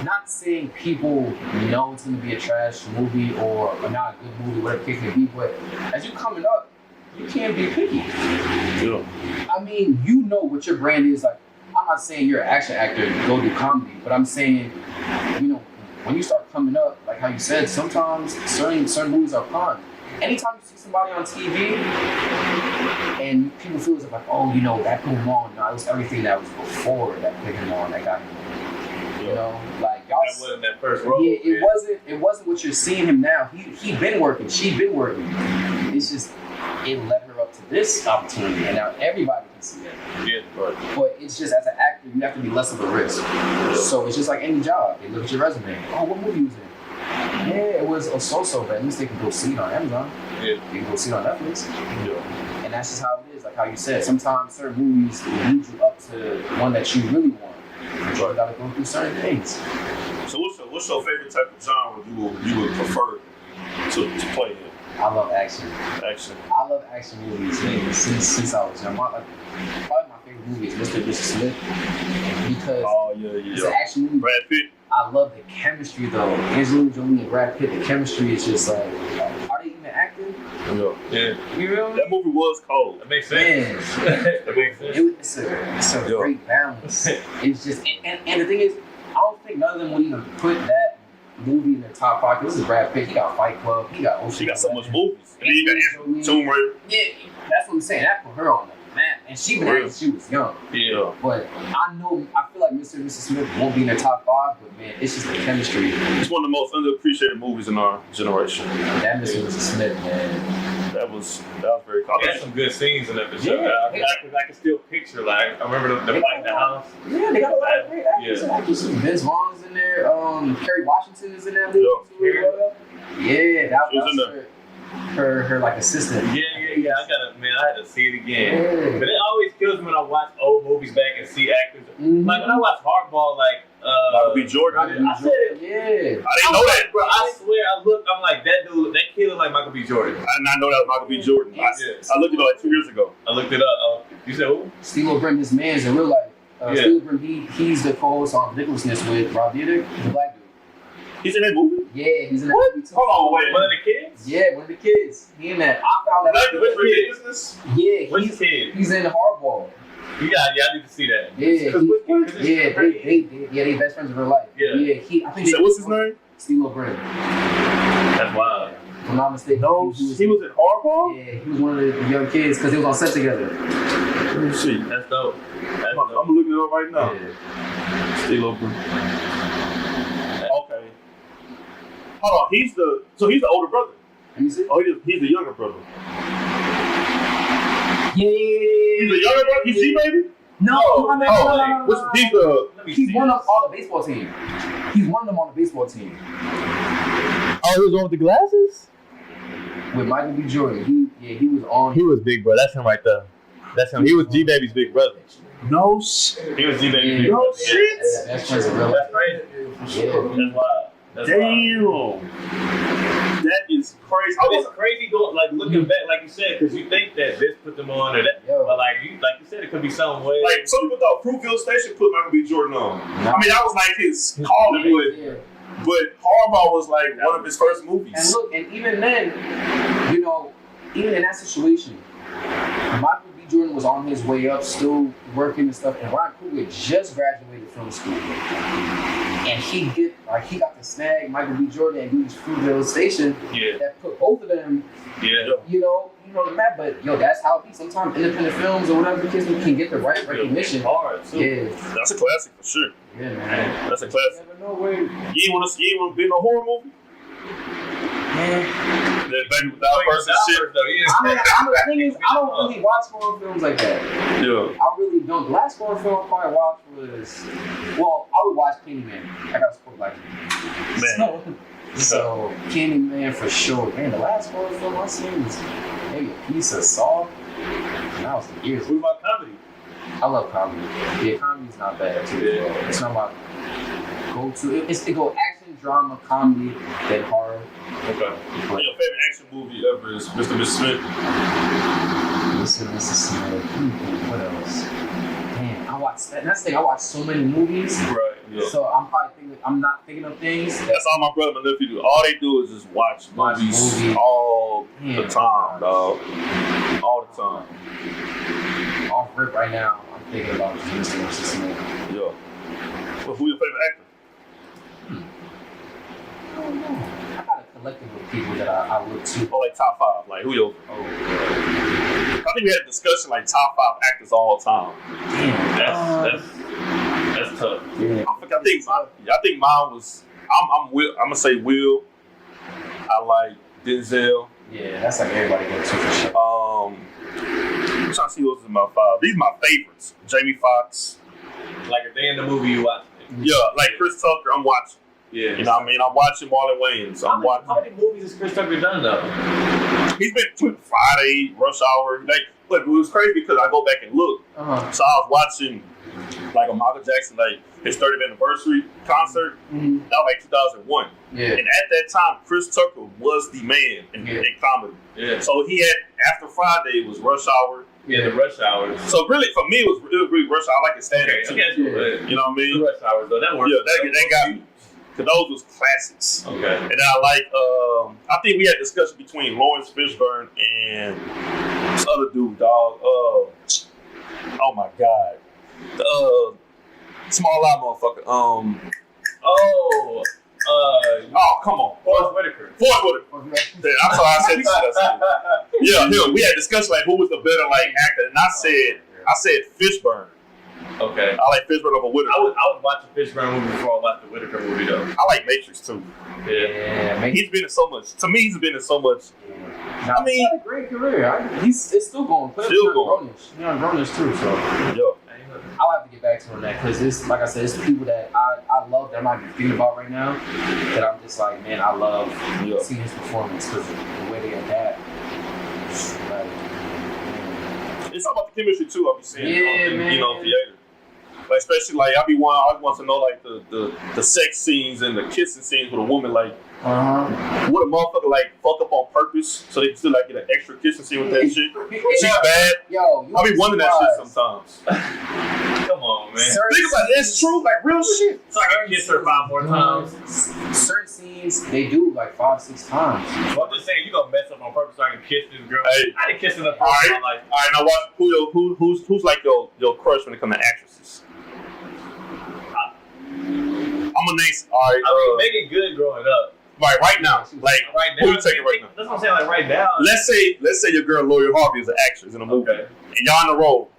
[SPEAKER 3] not saying people know it's gonna be a trash movie or not a good movie, whatever the case may be, but as you coming up, you can't be picky.
[SPEAKER 1] Yeah.
[SPEAKER 3] I mean, you know what your brand is. Like, I'm not saying you're an action actor, go do comedy, but I'm saying, you know, when you start coming up, like how you said, sometimes certain movies are fun. Anytime you see somebody on TV and people feel like, oh, you know, that put him on. No, it was everything that was before that put him on that got him on. You know, like y'all.
[SPEAKER 2] That wasn't that first role.
[SPEAKER 3] Yeah, it wasn't what you're seeing him now. He been working, she been working. It's just it led her up to this opportunity, and now everybody can see it.
[SPEAKER 2] Yeah,
[SPEAKER 3] but it's just as an actor, you have to be less of a risk. So it's just like any job. They look at your resume. Oh, what movie was it? Yeah, it was a so-so, but at least they can go see it on Amazon.
[SPEAKER 2] Yeah.
[SPEAKER 3] They can go see it on Netflix.
[SPEAKER 1] Yeah.
[SPEAKER 3] And that's just how it is. Like how you said, sometimes certain movies lead you up to one that you really want. But you gotta go through certain things.
[SPEAKER 1] So what's your favorite type of genre you would prefer to play in?
[SPEAKER 3] I love action.
[SPEAKER 1] Action.
[SPEAKER 3] I love action movies, man. Since I was young. Probably my favorite movie is Mr. and Mrs. Smith. Because it's an action movie.
[SPEAKER 1] Brad Pitt.
[SPEAKER 3] I love the chemistry though. Angelina Jolie and Brad Pitt, the chemistry is just like, are they even acting?
[SPEAKER 1] Yeah.
[SPEAKER 3] You know?
[SPEAKER 1] That movie was cold.
[SPEAKER 2] That makes sense.
[SPEAKER 3] Man.
[SPEAKER 2] That makes sense.
[SPEAKER 3] It's a great balance. It's just, and the thing is, I don't think none of them would even put that movie in the top 5. This is Brad Pitt. He got Fight Club. He got Ocean.
[SPEAKER 1] She got so much movies. And then you got Tomb Raider.
[SPEAKER 3] Yeah, that's what I'm saying. That put her on the map, and she been acting since she was young.
[SPEAKER 1] Yeah.
[SPEAKER 3] But I feel like Mr. and Mrs. Smith won't be in the top 5, but man, it's just the chemistry.
[SPEAKER 1] It's one of the most underappreciated movies in our generation.
[SPEAKER 3] That Mr. and Mrs. Smith, man.
[SPEAKER 1] That was very cool.
[SPEAKER 2] They had some good scenes in that episode.
[SPEAKER 3] Yeah.
[SPEAKER 2] I can still picture, like, I remember the fight in the house.
[SPEAKER 3] Yeah, they got a lot of great actors and actresses. Vince Vaughn's in there. Kerry Washington is in that movie too. Yeah, that was her like assistant.
[SPEAKER 2] Yeah. I had to see it again.
[SPEAKER 3] Yeah.
[SPEAKER 2] But it always kills me when I watch old movies back and see actors.
[SPEAKER 3] Mm-hmm.
[SPEAKER 2] Like when I watch Hardball, like
[SPEAKER 1] Michael B. Jordan.
[SPEAKER 2] I said it.
[SPEAKER 3] Yeah.
[SPEAKER 1] I didn't know that,
[SPEAKER 2] bro. I swear, I'm like, that dude, that kid looked like Michael B. Jordan.
[SPEAKER 1] I did not know that was Michael B. Jordan. I looked it up like 2 years ago.
[SPEAKER 2] I looked it up. You said who?
[SPEAKER 3] Steve O'Brien, his man's in real life. Steve O'Brien, he's the co-host on Ridiculousness with Rob Dyrdek, the black dude.
[SPEAKER 1] He's in that movie?
[SPEAKER 3] Yeah, he's in that movie too.
[SPEAKER 1] Hold on, wait.
[SPEAKER 2] One of the kids?
[SPEAKER 3] Yeah, one of the kids. He in that. I found that.
[SPEAKER 1] What's Ridiculousness?
[SPEAKER 3] Yeah,
[SPEAKER 2] What's his kid?
[SPEAKER 3] he's in Hardball.
[SPEAKER 2] I need to see that.
[SPEAKER 3] Yeah, they best friends in real life.
[SPEAKER 2] Yeah.
[SPEAKER 3] I think.
[SPEAKER 1] So what's his name?
[SPEAKER 3] Steve O'Brien.
[SPEAKER 2] That's wild.
[SPEAKER 3] If I'm not mistaken.
[SPEAKER 1] No, he was in Hardball?
[SPEAKER 3] Yeah, he was one of the young kids because they was on set together.
[SPEAKER 1] Let me see.
[SPEAKER 2] That's dope.
[SPEAKER 1] I'm looking it up right now.
[SPEAKER 3] Yeah.
[SPEAKER 1] Steve O'Brien. Okay. Hold on, he's the older brother.
[SPEAKER 3] Let me see.
[SPEAKER 1] Oh, he's the younger brother.
[SPEAKER 3] Yeah.
[SPEAKER 1] He's the younger brother? He's G-Baby?
[SPEAKER 3] No.
[SPEAKER 1] He's
[SPEAKER 3] one of all the baseball team. He's one of them on the baseball team.
[SPEAKER 4] Oh, he was on with the glasses?
[SPEAKER 3] With Michael B. Jordan. He was on.
[SPEAKER 4] He was big, bro. That's him right there. That's him. He was G-Baby's big brother.
[SPEAKER 1] No shit.
[SPEAKER 2] He was G-Baby.
[SPEAKER 3] Yeah.
[SPEAKER 1] No shit.
[SPEAKER 3] That's crazy.
[SPEAKER 2] That's crazy.
[SPEAKER 3] Yeah.
[SPEAKER 2] That's wild.
[SPEAKER 1] Damn. That is crazy.
[SPEAKER 2] It's crazy going, like looking back, like you said, because you think that this put them on or that, but like you said, it could be some way.
[SPEAKER 1] Like some people thought Fruitville Station put Michael B. Jordan on. I mean, that was like his calling, but Hardball was like one of his first movies.
[SPEAKER 3] And look, and even then, you know, even in that situation, Michael B. Jordan was on his way up, still working and stuff, and Ryan Coogler just graduated from school. And he got to snag Michael B. Jordan and do this Fruitville Station that put both of them, you know, the map. But yo, that's how it be. Sometimes independent films or whatever the kids can get the right recognition.
[SPEAKER 2] Hard, too.
[SPEAKER 3] Yeah,
[SPEAKER 1] That's a classic for sure.
[SPEAKER 3] yeah, man.
[SPEAKER 1] That's a classic.
[SPEAKER 3] You never know where.
[SPEAKER 1] You ain't want to be in a horror movie?
[SPEAKER 3] Man,
[SPEAKER 1] That baby without person shit.
[SPEAKER 2] Though, yeah.
[SPEAKER 3] I mean, the thing is, I don't really watch horror films like that.
[SPEAKER 1] Yeah.
[SPEAKER 3] I really don't. The last horror film I probably watched was, well, I would watch Candyman. I got to support Black
[SPEAKER 1] Man.
[SPEAKER 3] So Candyman for sure. Man, the last horror film I seen was maybe a piece of Saw. And that was the years.
[SPEAKER 2] What about comedy?
[SPEAKER 3] I love comedy. Yeah, comedy's not bad too.
[SPEAKER 2] Yeah.
[SPEAKER 3] It's not my go-to. It go action, drama, comedy, then horror.
[SPEAKER 2] Okay.
[SPEAKER 1] Your favorite action movie ever is Mr. and Mrs. Smith?
[SPEAKER 3] Mr. Smith. What else? Damn, I watched that. That's the thing. I watch so many movies.
[SPEAKER 1] Right. Yeah.
[SPEAKER 3] So I'm not thinking of things.
[SPEAKER 1] That's all my brother and my nephew do. All they do is just watch movies all the time, dog. All the time.
[SPEAKER 3] Off rip right now, I'm thinking about Mr. and Mrs. Smith.
[SPEAKER 1] Yeah. Well, who your favorite actor?
[SPEAKER 3] I don't know. I got a collective of people that I look to.
[SPEAKER 1] Oh, like top 5. Like who your?
[SPEAKER 3] Oh,
[SPEAKER 1] I think we had a discussion like top 5 actors all the time.
[SPEAKER 3] damn.
[SPEAKER 2] That's tough.
[SPEAKER 3] Yeah.
[SPEAKER 1] I think mine was. I'm gonna say Will. I like Denzel.
[SPEAKER 3] Yeah, that's like everybody goes to for sure.
[SPEAKER 1] I'm trying to see who's in my 5. These are my favorites. Jamie Foxx.
[SPEAKER 2] Like if they in the movie, you watch it.
[SPEAKER 1] Yeah, like Chris Tucker. I'm watching.
[SPEAKER 2] Yeah.
[SPEAKER 1] You know what I mean? I'm watching Marlon Wayans. I'm watching.
[SPEAKER 2] How many movies has Chris Tucker done though?
[SPEAKER 1] He's been between Friday, Rush Hour. Like, look, it was crazy because I go back and look.
[SPEAKER 3] Uh-huh.
[SPEAKER 1] So I was watching like a Michael Jackson, like his 30th anniversary concert.
[SPEAKER 3] Mm-hmm.
[SPEAKER 1] That was like 2001.
[SPEAKER 3] Yeah.
[SPEAKER 1] And at that time, Chris Tucker was the man in comedy.
[SPEAKER 2] Yeah.
[SPEAKER 1] So he had, after Friday, it was Rush Hour.
[SPEAKER 2] Yeah, the Rush Hours.
[SPEAKER 1] So really, for me, it was really Rush Hour. I like it standing too.
[SPEAKER 2] Okay.
[SPEAKER 1] You know what I mean?
[SPEAKER 2] The Rush Hours though, that works.
[SPEAKER 1] Yeah, that got me. Because those was classics.
[SPEAKER 2] Okay.
[SPEAKER 1] And then I like, I think we had a discussion between Lawrence Fishburne and this other dude, dog. Oh my God. The small eye motherfucker. Oh, come on.
[SPEAKER 2] Forrest Whitaker.
[SPEAKER 1] Yeah, I'm sorry, I said that. Yeah, him. We had discussed like who was the better like actor, and I said Fishburne.
[SPEAKER 2] Okay.
[SPEAKER 1] I like Fishburne over Whitaker.
[SPEAKER 2] I was watching Fishburne movie before I watched the Whitaker movie though.
[SPEAKER 1] I like Matrix too.
[SPEAKER 3] Yeah,
[SPEAKER 1] He's been in so much. To me, he's been in so much.
[SPEAKER 3] Now,
[SPEAKER 1] I mean,
[SPEAKER 3] he's had a great career. It's still going.
[SPEAKER 1] Still going.
[SPEAKER 3] He's on Grownish too, so
[SPEAKER 1] Yeah.
[SPEAKER 3] I'll have to get back to him that because it's like I said, it's people that I love that I'm not even thinking about right now. That I'm just like, man, I love seeing his performance because the way they adapt.
[SPEAKER 1] It's all about the chemistry too. I'll be seeing,
[SPEAKER 3] man.
[SPEAKER 1] theater. Like especially like I want to know like the sex scenes and the kissing scenes with a woman like. Would a motherfucker like fuck up on purpose so they can still like get an extra kissing scene with that shit? She's bad.
[SPEAKER 3] Yo,
[SPEAKER 1] I be wondering that shit sometimes.
[SPEAKER 2] Come on, man.
[SPEAKER 1] Think about it. It's true, like real shit.
[SPEAKER 2] It's like I kiss her 5 more times.
[SPEAKER 3] Certain scenes they do like 5-6 times.
[SPEAKER 2] Well, I'm just saying you gonna mess up on purpose so I can kiss this girl.
[SPEAKER 1] Hey.
[SPEAKER 2] I didn't kiss her in the
[SPEAKER 1] All
[SPEAKER 2] first
[SPEAKER 1] right,
[SPEAKER 2] life.
[SPEAKER 1] all right. Now watch who's like your crush when it comes to actresses. I'm gonna name. All right.
[SPEAKER 2] I mean, make it good growing up.
[SPEAKER 1] Right now, like
[SPEAKER 2] Right now,
[SPEAKER 1] who you taking right now?
[SPEAKER 2] That's what I'm saying. Like right now.
[SPEAKER 1] Let's say your girl Lori Harvey is an actress in a movie,
[SPEAKER 2] Okay.
[SPEAKER 1] and y'all in a role,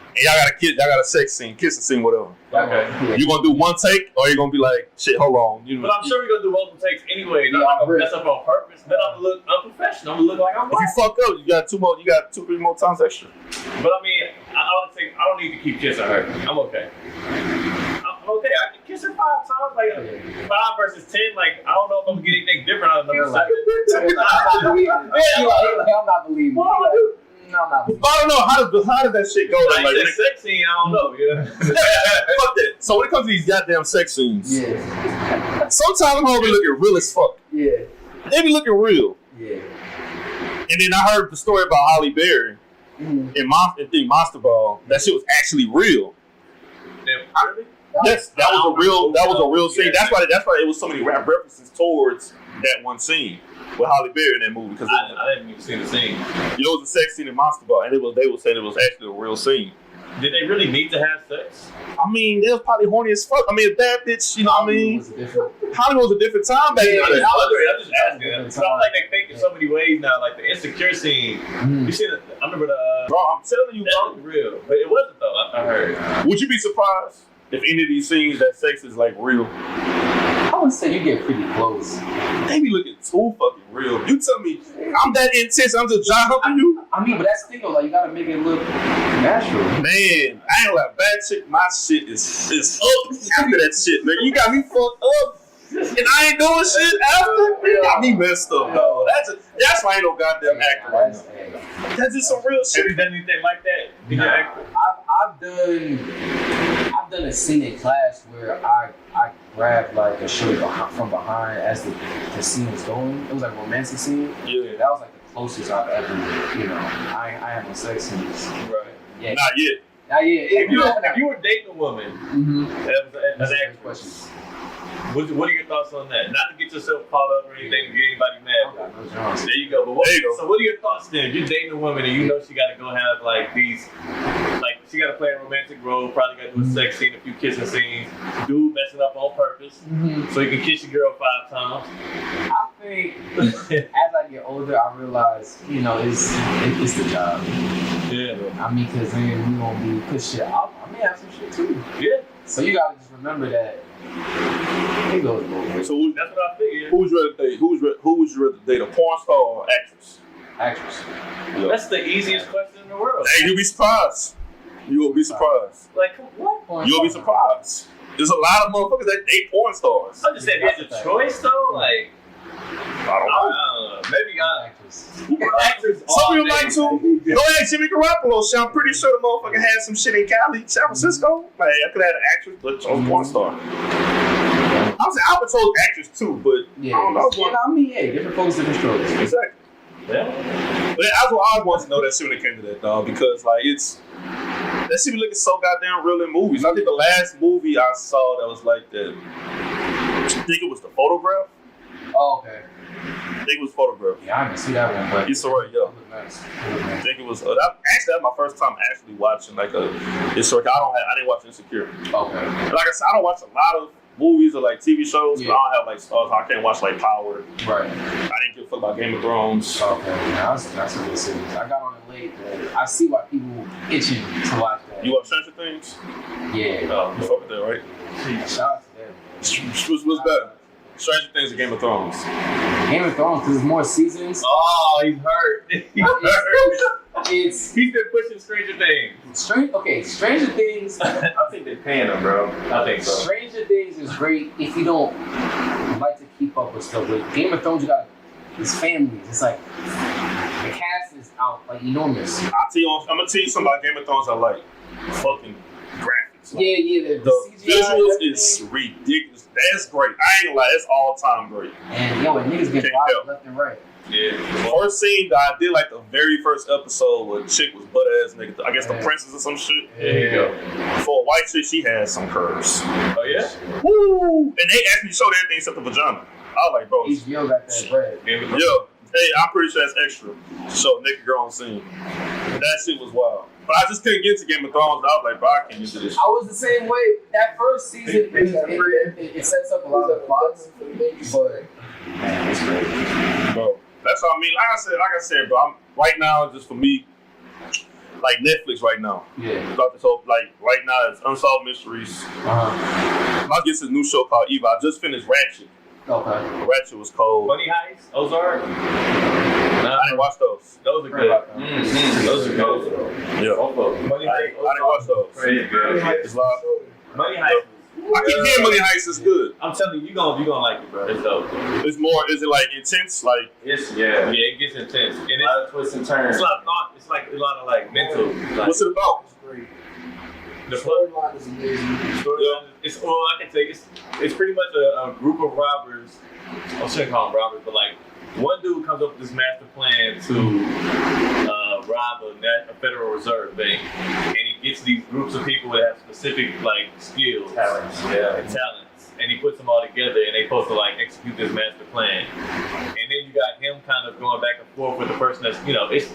[SPEAKER 1] and y'all got a sex scene, kissing scene, whatever.
[SPEAKER 2] Okay.
[SPEAKER 1] You gonna do one take, or you gonna be like, shit, hold on.
[SPEAKER 2] But I'm sure we're gonna do multiple takes anyway. I'm not gonna mess up on purpose. Then I'm gonna look unprofessional. I'm gonna look like I'm
[SPEAKER 1] If you fuck up, you got 2-3 more times extra.
[SPEAKER 2] But I mean, I don't need to keep kissing her. I'm okay. I'm okay. I can kiss her 5 times, like 5 versus 10. Like I don't know if I'm gonna get anything different out of number 7.
[SPEAKER 3] I'm not believing. No, I'm not believing.
[SPEAKER 1] I don't know how does that shit go?
[SPEAKER 2] Like the sex scene, I don't know. Yeah.
[SPEAKER 1] Fuck that. So when it comes to these goddamn sex scenes, sometimes I'm gonna be looking real as fuck.
[SPEAKER 3] Yeah.
[SPEAKER 1] They be looking real.
[SPEAKER 3] Yeah.
[SPEAKER 1] And then I heard the story about Holly Berry in Monster Ball. That shit was actually real. Yes, that was a real scene. That's why it was so many rap references towards that one scene with Holly Berry in that movie because
[SPEAKER 2] I didn't even see the scene.
[SPEAKER 1] It was a sex scene in Monster Ball, and they were saying it was actually a real scene.
[SPEAKER 2] did they really need to have sex?
[SPEAKER 1] I mean, they was probably horny as fuck. I mean, a bad bitch, you know what I mean? Hollywood was a different time back then.
[SPEAKER 2] I'm just asking. I feel like they fake in so many ways now. Like the insecure scene. You see, I remember
[SPEAKER 1] Bro, I'm telling you,
[SPEAKER 2] that was real. But it wasn't, though. I heard.
[SPEAKER 1] Would you be surprised if any of these scenes that sex is like real?
[SPEAKER 3] I would say you get pretty close.
[SPEAKER 1] They be looking too fucking real. You tell me I'm that intense, I'm just jumping you?
[SPEAKER 3] I mean, but that's the thing though, like you gotta make it look natural.
[SPEAKER 1] Man, I ain't like bad chick. My shit is up after that shit, nigga. You got me fucked up. And I ain't doing shit after. You got me messed up, dog. That's why I ain't no goddamn actor right now. That's just some real shit.
[SPEAKER 2] Have you done anything like that?
[SPEAKER 3] I've done a scene in class where I grabbed like a shirt from behind as the scene was going. It was like a romantic scene.
[SPEAKER 1] Yeah.
[SPEAKER 3] That was like the closest I've ever, I had no sex scenes.
[SPEAKER 2] Right.
[SPEAKER 3] Yeah.
[SPEAKER 1] Not yet.
[SPEAKER 2] If you were dating a woman,
[SPEAKER 3] That's
[SPEAKER 2] as an actress, what are your thoughts on that? Not to get yourself caught up or anything to get anybody mad. There you go. But so what are your thoughts then? If you're dating a woman and you know she got to go have like these, like she got to play a romantic role, probably got to do a sex scene, a few kissing scenes, dude messing up on purpose, so you can kiss your girl 5 times.
[SPEAKER 3] I think as I get older, I realize, it's the job.
[SPEAKER 2] Yeah.
[SPEAKER 3] I mean, because then we gonna be put shit out. I may have some shit too.
[SPEAKER 2] Yeah.
[SPEAKER 3] So you gotta just remember that. It goes both ways.
[SPEAKER 1] So
[SPEAKER 2] that's what I figured.
[SPEAKER 1] Who would you rather date? Who would you rather date? A porn star or actress?
[SPEAKER 3] Actress.
[SPEAKER 1] Yeah.
[SPEAKER 2] That's the easiest question in the world.
[SPEAKER 1] Hey, you'll be surprised. You will be surprised.
[SPEAKER 2] Like what?
[SPEAKER 1] You'll be surprised. There's a lot of motherfuckers that date porn stars.
[SPEAKER 2] I'm just saying, there's a choice though. Like,
[SPEAKER 1] I don't know.
[SPEAKER 2] Maybe
[SPEAKER 3] actress.
[SPEAKER 1] Some people like to. Go ahead, Jimmy Garoppolo. So I'm pretty sure the motherfucker had some shit in Cali, San Francisco. Like, I could have had an actress, but chose porn star. I'm saying I would chose actress too, but I don't know.
[SPEAKER 3] Different folks, different strokes.
[SPEAKER 1] Exactly.
[SPEAKER 2] Yeah.
[SPEAKER 1] But that's what I want to know that shit when it came to that, dog, because like that shit be looking so goddamn real in movies. I think the last movie I saw that was like that, I think it was The Photograph.
[SPEAKER 3] Oh, okay.
[SPEAKER 1] I think it was Photograph.
[SPEAKER 3] Yeah, I didn't see that one, but
[SPEAKER 1] it's alright, yeah.
[SPEAKER 3] Nice.
[SPEAKER 1] I think it was. That's my first time actually watching like a historic. I didn't watch Insecure.
[SPEAKER 3] Okay.
[SPEAKER 1] Like I said, I don't watch a lot of movies or like TV shows.
[SPEAKER 3] Yeah.
[SPEAKER 1] But I don't have like stars. I can't watch like Power.
[SPEAKER 3] Right.
[SPEAKER 1] I didn't give a fuck about Game of Thrones.
[SPEAKER 3] Okay. Yeah, that's a good series. I got on it late, but I see why people itching to watch that.
[SPEAKER 1] You watch Stranger Things?
[SPEAKER 3] Yeah.
[SPEAKER 1] You fuck with that, right?
[SPEAKER 3] Shout out to them.
[SPEAKER 1] What's better? Stranger Things or Game of Thrones?
[SPEAKER 3] Game of Thrones, because there's more seasons.
[SPEAKER 2] Oh, he's hurt.
[SPEAKER 3] He's
[SPEAKER 2] been pushing Stranger Things.
[SPEAKER 3] Stranger Things.
[SPEAKER 2] I think they're paying him, bro. I think so.
[SPEAKER 3] Stranger Things is great if you don't like to keep up with stuff. With Game of Thrones, you got it's families. It's like the cast is out like enormous.
[SPEAKER 1] I'm gonna tell you something about Game of Thrones I like. Fucking graphics. Like,
[SPEAKER 3] the
[SPEAKER 1] visuals is ridiculous. That's great. I ain't gonna lie, that's all time great.
[SPEAKER 3] And niggas get wild left and right.
[SPEAKER 1] Yeah. The first scene that I did, like the very first episode where the chick was butt ass nigga. I guess the princess or some shit.
[SPEAKER 2] There you go.
[SPEAKER 1] For a white chick, she had some curves.
[SPEAKER 2] Oh yeah?
[SPEAKER 1] Woo! And they actually showed everything except the vagina. I was like, bro.
[SPEAKER 3] HBO got that bread.
[SPEAKER 1] Yeah. Hey, I'm pretty sure that's extra to show a naked girl on scene. That shit was wild. But I just couldn't get to Game of Thrones. I was like, bro, I can't get to this shit.
[SPEAKER 3] I was the same way. That first season, it sets up a lot of plots, but man, it's great.
[SPEAKER 1] Bro, that's what I mean. Like I said, bro, right now, just for me, like Netflix right now.
[SPEAKER 3] Yeah.
[SPEAKER 1] Got this whole, like, right now, it's Unsolved Mysteries. I guess it's a new show called Eva. I just finished Ratchet.
[SPEAKER 3] Okay.
[SPEAKER 1] Ratchet was cold.
[SPEAKER 2] Money Heist? Ozark?
[SPEAKER 1] I didn't watch those.
[SPEAKER 2] Those are good. Those are good.
[SPEAKER 1] Yeah.
[SPEAKER 2] Money Heist.
[SPEAKER 1] I didn't watch those.
[SPEAKER 2] Crazy good.
[SPEAKER 1] It's live.
[SPEAKER 2] Money Heist.
[SPEAKER 1] I keep hearing Money Heist is good.
[SPEAKER 2] I'm telling you, you gonna like it, bro. It's dope.
[SPEAKER 1] It's more. Is it like intense? Like
[SPEAKER 2] yeah, it gets intense. And
[SPEAKER 3] a lot of twists and turns.
[SPEAKER 2] It's a lot of thought. It's like a lot of like mental. Like,
[SPEAKER 1] what's it about?
[SPEAKER 5] The storyline is amazing.
[SPEAKER 2] It's I can say it's pretty much a group of robbers. I shouldn't call them robbers, but like one dude comes up with this master plan to rob a Federal Reserve bank, and he gets these groups of people that have specific like skills, talents, and he puts them all together, and they're supposed to like execute this master plan. And then you got him kind of going back and forth with the person that's it's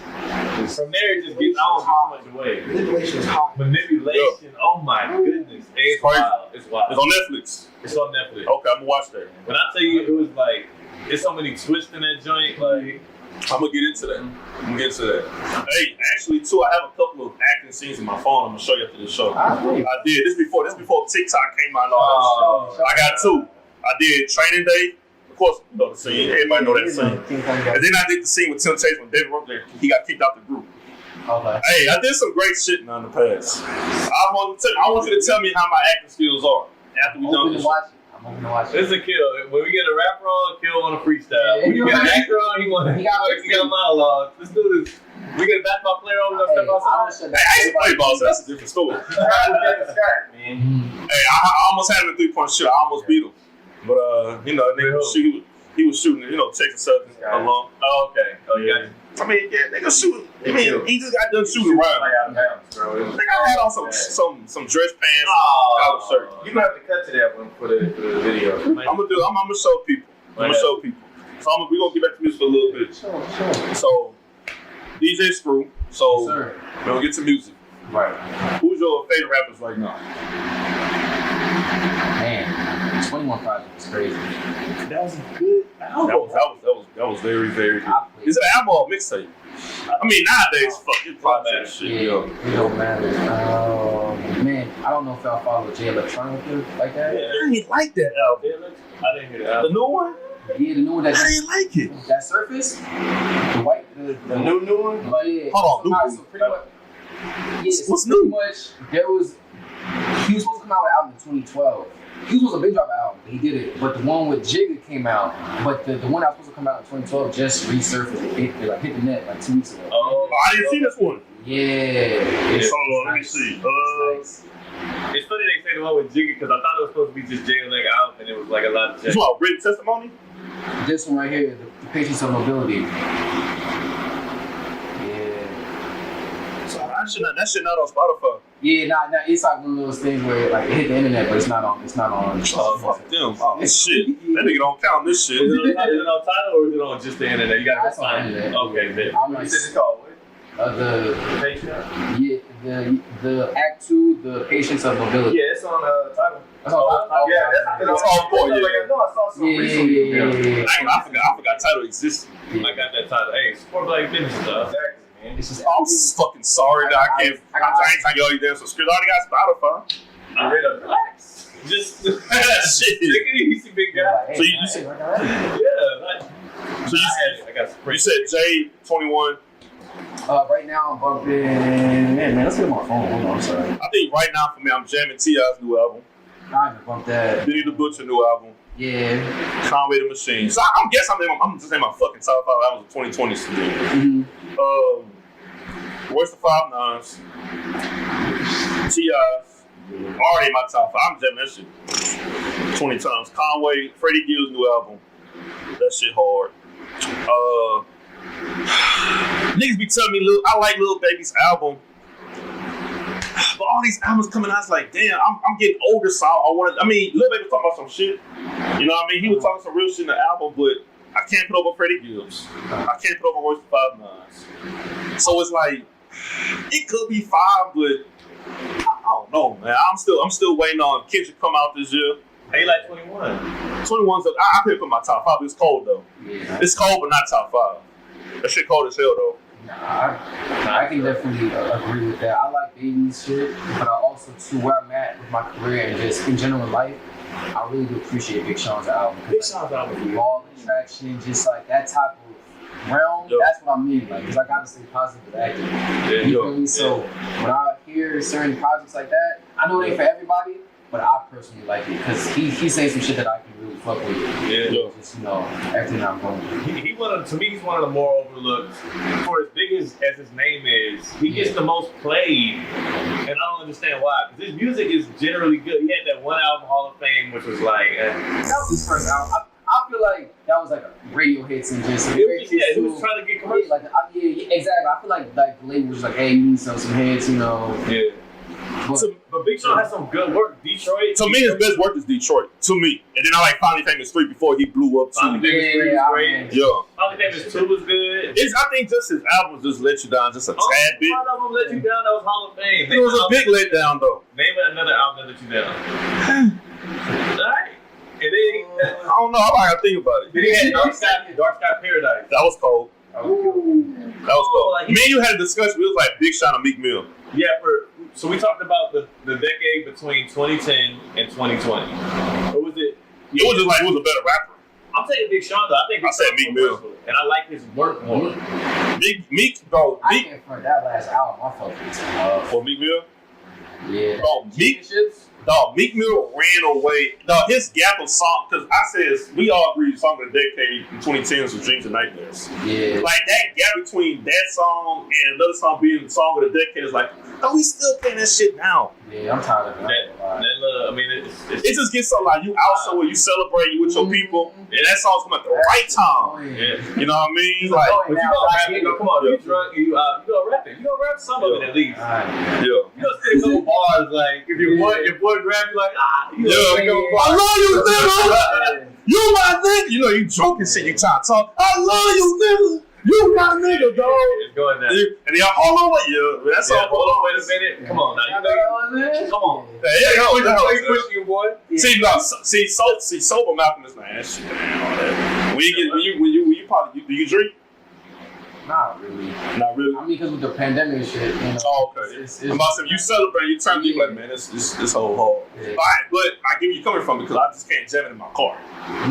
[SPEAKER 5] just
[SPEAKER 2] From there, it just gets too much away.
[SPEAKER 5] manipulation is hot.
[SPEAKER 2] Manipulation. Oh my goodness. It's wild. It's wild.
[SPEAKER 1] It's on Netflix.
[SPEAKER 2] It's on Netflix.
[SPEAKER 1] Okay, I'm gonna watch that.
[SPEAKER 2] When I tell you, it was like, there's so many twists in that joint. Like,
[SPEAKER 1] I'm gonna get into that. Hey, actually, too, I have a couple of acting scenes in my phone. I'm gonna show you after this show. I did. This before TikTok came out. I got two. I did Training Day. Of course, you know the scene. Everybody know that scene. And then I did the scene with Temptation when David Ruffin, he got kicked out the group.
[SPEAKER 3] Okay.
[SPEAKER 1] Hey, I did some great shit now in the past. I want you to tell me how my acting skills are after we done this.
[SPEAKER 3] I'm gonna watch it.
[SPEAKER 2] this is Akil. When we get a rapper on, Akil on a freestyle.
[SPEAKER 3] Yeah,
[SPEAKER 2] When you get an actor on, he got monologue. Let's do this. We get a basketball player on, we're gonna step outside.
[SPEAKER 1] Hey, I used to play ball, so that's a different story. Hey, I almost had him in 3-point shot. I almost beat him. But, you know, he was shooting, you know, Texas Southern along.
[SPEAKER 2] Oh, okay. Oh, yeah.
[SPEAKER 1] I mean, yeah, nigga shooting. I mean, he just got done shooting around. I think I had on some dress pants, collar shirt.
[SPEAKER 2] You gonna have to cut to that one for the video.
[SPEAKER 1] I'm gonna show people. So we're gonna get back to music for a little bit.
[SPEAKER 3] Sure.
[SPEAKER 1] So DJ Screw. So
[SPEAKER 3] Sir.
[SPEAKER 1] we're gonna get to music.
[SPEAKER 3] Right.
[SPEAKER 1] Who's your favorite rappers right now?
[SPEAKER 3] Man, 21 Project was crazy.
[SPEAKER 2] That was a good album.
[SPEAKER 1] That was very, very good. Is it an album or a mixtape? I mean, nowadays, fuck, it's probably that shit.
[SPEAKER 3] Yeah, it don't matter. Man, I don't know if y'all follow Jay Electronica like that.
[SPEAKER 1] Yeah. I didn't like that album.
[SPEAKER 2] I didn't hear the album.
[SPEAKER 1] The new one?
[SPEAKER 3] Yeah, the new one.
[SPEAKER 1] I didn't like it.
[SPEAKER 3] That Surface? The white, the
[SPEAKER 2] new one?
[SPEAKER 3] Yeah.
[SPEAKER 1] Hold on,
[SPEAKER 3] So pretty much,
[SPEAKER 1] what's
[SPEAKER 3] pretty
[SPEAKER 1] new?
[SPEAKER 3] much, he was supposed to come out with an album in 2012. He was supposed to big drop an album. He did it. But the one with Jigga came out. But the one that was supposed to come out in 2012 just resurfaced. It hit the net like 2 weeks ago.
[SPEAKER 1] Oh, I didn't see this one.
[SPEAKER 3] Yeah.
[SPEAKER 1] Hold on, let me see.
[SPEAKER 2] It's funny they say the one with Jigga because I thought it was supposed to be just Jay Leg album and it was like a lot of
[SPEAKER 1] This one, written testimony?
[SPEAKER 3] This one right here, the Patience of Mobility. Yeah.
[SPEAKER 1] So that shit not on Spotify.
[SPEAKER 3] Yeah, nah, it's like one of those things where like it hit the internet, but it's not on.
[SPEAKER 1] Oh, fuck them. Oh, this shit. That nigga don't count this shit.
[SPEAKER 2] Is it on title or is it on just the internet? You gotta
[SPEAKER 3] It's on the
[SPEAKER 2] find it.
[SPEAKER 3] internet.
[SPEAKER 2] Okay, man.
[SPEAKER 3] I'm
[SPEAKER 2] What
[SPEAKER 3] like,
[SPEAKER 2] you said it's called? What?
[SPEAKER 3] The Act 2, the Patience of Mobility.
[SPEAKER 2] Yeah, it's on title.
[SPEAKER 3] That's all.
[SPEAKER 2] Yeah, that's
[SPEAKER 1] all for you.
[SPEAKER 2] I know I saw some recently.
[SPEAKER 3] Yeah.
[SPEAKER 1] I forgot title existed.
[SPEAKER 2] I got that title. Hey, support black business stuff. Exactly, man.
[SPEAKER 3] It's just
[SPEAKER 1] I'm fucking sorry that I ain't telling you all you damn subscribers. I already got Spotify.
[SPEAKER 2] I'm ready to relax. Just
[SPEAKER 1] Shit.
[SPEAKER 2] take it easy, big guy.
[SPEAKER 3] Like,
[SPEAKER 1] So you
[SPEAKER 3] hey,
[SPEAKER 1] said-
[SPEAKER 3] like,
[SPEAKER 2] Yeah.
[SPEAKER 1] You said J21.
[SPEAKER 3] right now I'm bumping. Man, let's get my phone. Hold on, I'm sorry.
[SPEAKER 1] I think right now for me, I'm jamming T.I.'s new album.
[SPEAKER 3] I haven't bumped that.
[SPEAKER 1] Benny the Butcher new album.
[SPEAKER 3] Yeah.
[SPEAKER 1] Conway the Machine. So I'm guessing I'm just naming my fucking top 5 albums of 2020 to me. Royce the 5 Nines. T.I.'s. Already in my top 5. I'm jamming that shit 20 times. Conway, Freddie Gill's new album. That shit hard. Niggas be telling me, I like Lil Baby's album. But all these albums coming out, it's like, damn, I'm getting older, so Lil Baby was talking about some shit. You know what I mean? He was talking some real shit in the album, but I can't put over Freddie Gibbs. I can't put over Royce the 5 Nines. So it's like, it could be 5, but I don't know, man. I'm still waiting on Kendrick come out this year.
[SPEAKER 2] How you like 21?
[SPEAKER 1] 21's up. I couldn't put my top 5, but it's cold though.
[SPEAKER 3] Yeah.
[SPEAKER 1] It's cold, but not top 5. That shit cold as hell though.
[SPEAKER 3] I can definitely agree with that. I like Baby's shit, but I also too where I'm at with my career and just in general life, I really do appreciate Big Sean's album.
[SPEAKER 2] Big Sean's album.
[SPEAKER 3] All the traction, just like that type of realm.
[SPEAKER 1] Yo.
[SPEAKER 3] That's what I mean. Like, cause I gotta stay positive with acting. You feel me? So when I hear certain projects like that, I know it ain't for everybody, but I personally like it because he's saying some shit that I can really fuck with.
[SPEAKER 1] Yeah.
[SPEAKER 3] Just everything I'm going through.
[SPEAKER 2] To me, he's one of the more overlooked. For as big as his name is, he gets the most played, and I don't understand why. Because his music is generally good. He had that one album, Hall of Fame, which was like,
[SPEAKER 3] That was his first album. I feel like that was like a radio hit and just
[SPEAKER 2] he was trying to get commercial.
[SPEAKER 3] Yeah, exactly. I feel like the label was like, hey, you need some heads,
[SPEAKER 2] Yeah. But Big Sean has some good work. Detroit.
[SPEAKER 1] To me, his best work is Detroit. To me, and then I like Finally Famous 3 before he blew up.
[SPEAKER 2] Finally Famous 3 was great.
[SPEAKER 1] Yeah.
[SPEAKER 2] Finally Famous 2 was good.
[SPEAKER 1] I think just his albums just let you down just a tad bit.
[SPEAKER 2] One of them let you down. That was Hall of Fame.
[SPEAKER 1] It was a big letdown though.
[SPEAKER 2] Name another album that let you down. Alright. And then
[SPEAKER 1] I don't know. I gotta think about it.
[SPEAKER 2] he had Dark Sky Paradise.
[SPEAKER 1] That was cold. That was cold.
[SPEAKER 2] Like,
[SPEAKER 1] Me and you had a discussion. We was like Big Sean and Meek Mill.
[SPEAKER 2] Yeah, so we talked about the decade between 2010 and 2020. What was it?
[SPEAKER 1] It was just like, who's a better rapper?
[SPEAKER 2] I'm saying Big Sean though. I think
[SPEAKER 1] I said Meek Mill.
[SPEAKER 2] And I like his work more.
[SPEAKER 1] Meek, bro.
[SPEAKER 3] I can't front that last album. I fuck with it.
[SPEAKER 1] For Meek Mill?
[SPEAKER 3] Yeah.
[SPEAKER 1] Bro, Meek Mill ran away. Dog, his gap of song, because I said, we all agree, song of the decade in 2010 was Dreams and Nightmares.
[SPEAKER 3] Yeah.
[SPEAKER 1] Like, that gap between that song and another song being the song of the decade is like, oh, we still playing that shit now.
[SPEAKER 3] Yeah, I'm tired of that.
[SPEAKER 2] I mean,
[SPEAKER 1] It just gets so like, you out somewhere, you celebrate, you with your people, and that song's coming at the right time.
[SPEAKER 2] yeah.
[SPEAKER 1] You know what I mean? Like,
[SPEAKER 2] But you gonna rap it, come on, you drunk, you gonna rap it. You gonna rap some of it at least.
[SPEAKER 1] yeah.
[SPEAKER 2] You gonna say a couple bars like if your boy grab you like you
[SPEAKER 1] I love you, nigga. You my nigga. You know you joking shit. You trying to talk. I love you, nigga. You my nigga, dog.
[SPEAKER 2] It's going down.
[SPEAKER 1] And y'all hold on, yeah. That's all.
[SPEAKER 2] Hold on, wait a minute. Come on, now you know. Come on.
[SPEAKER 1] Yeah,
[SPEAKER 2] Pushing you, boy.
[SPEAKER 1] See, sober Malcolm is like that shit. Man, when you probably do you drink?
[SPEAKER 3] Not really.
[SPEAKER 1] Not really.
[SPEAKER 3] I mean, because with the pandemic and shit, you know.
[SPEAKER 1] Oh, okay. I'm about to say, you celebrate, you turn me like, man, this whole hole.
[SPEAKER 3] Yeah.
[SPEAKER 1] All right, but I get where you coming from because I just can't jam it in my car.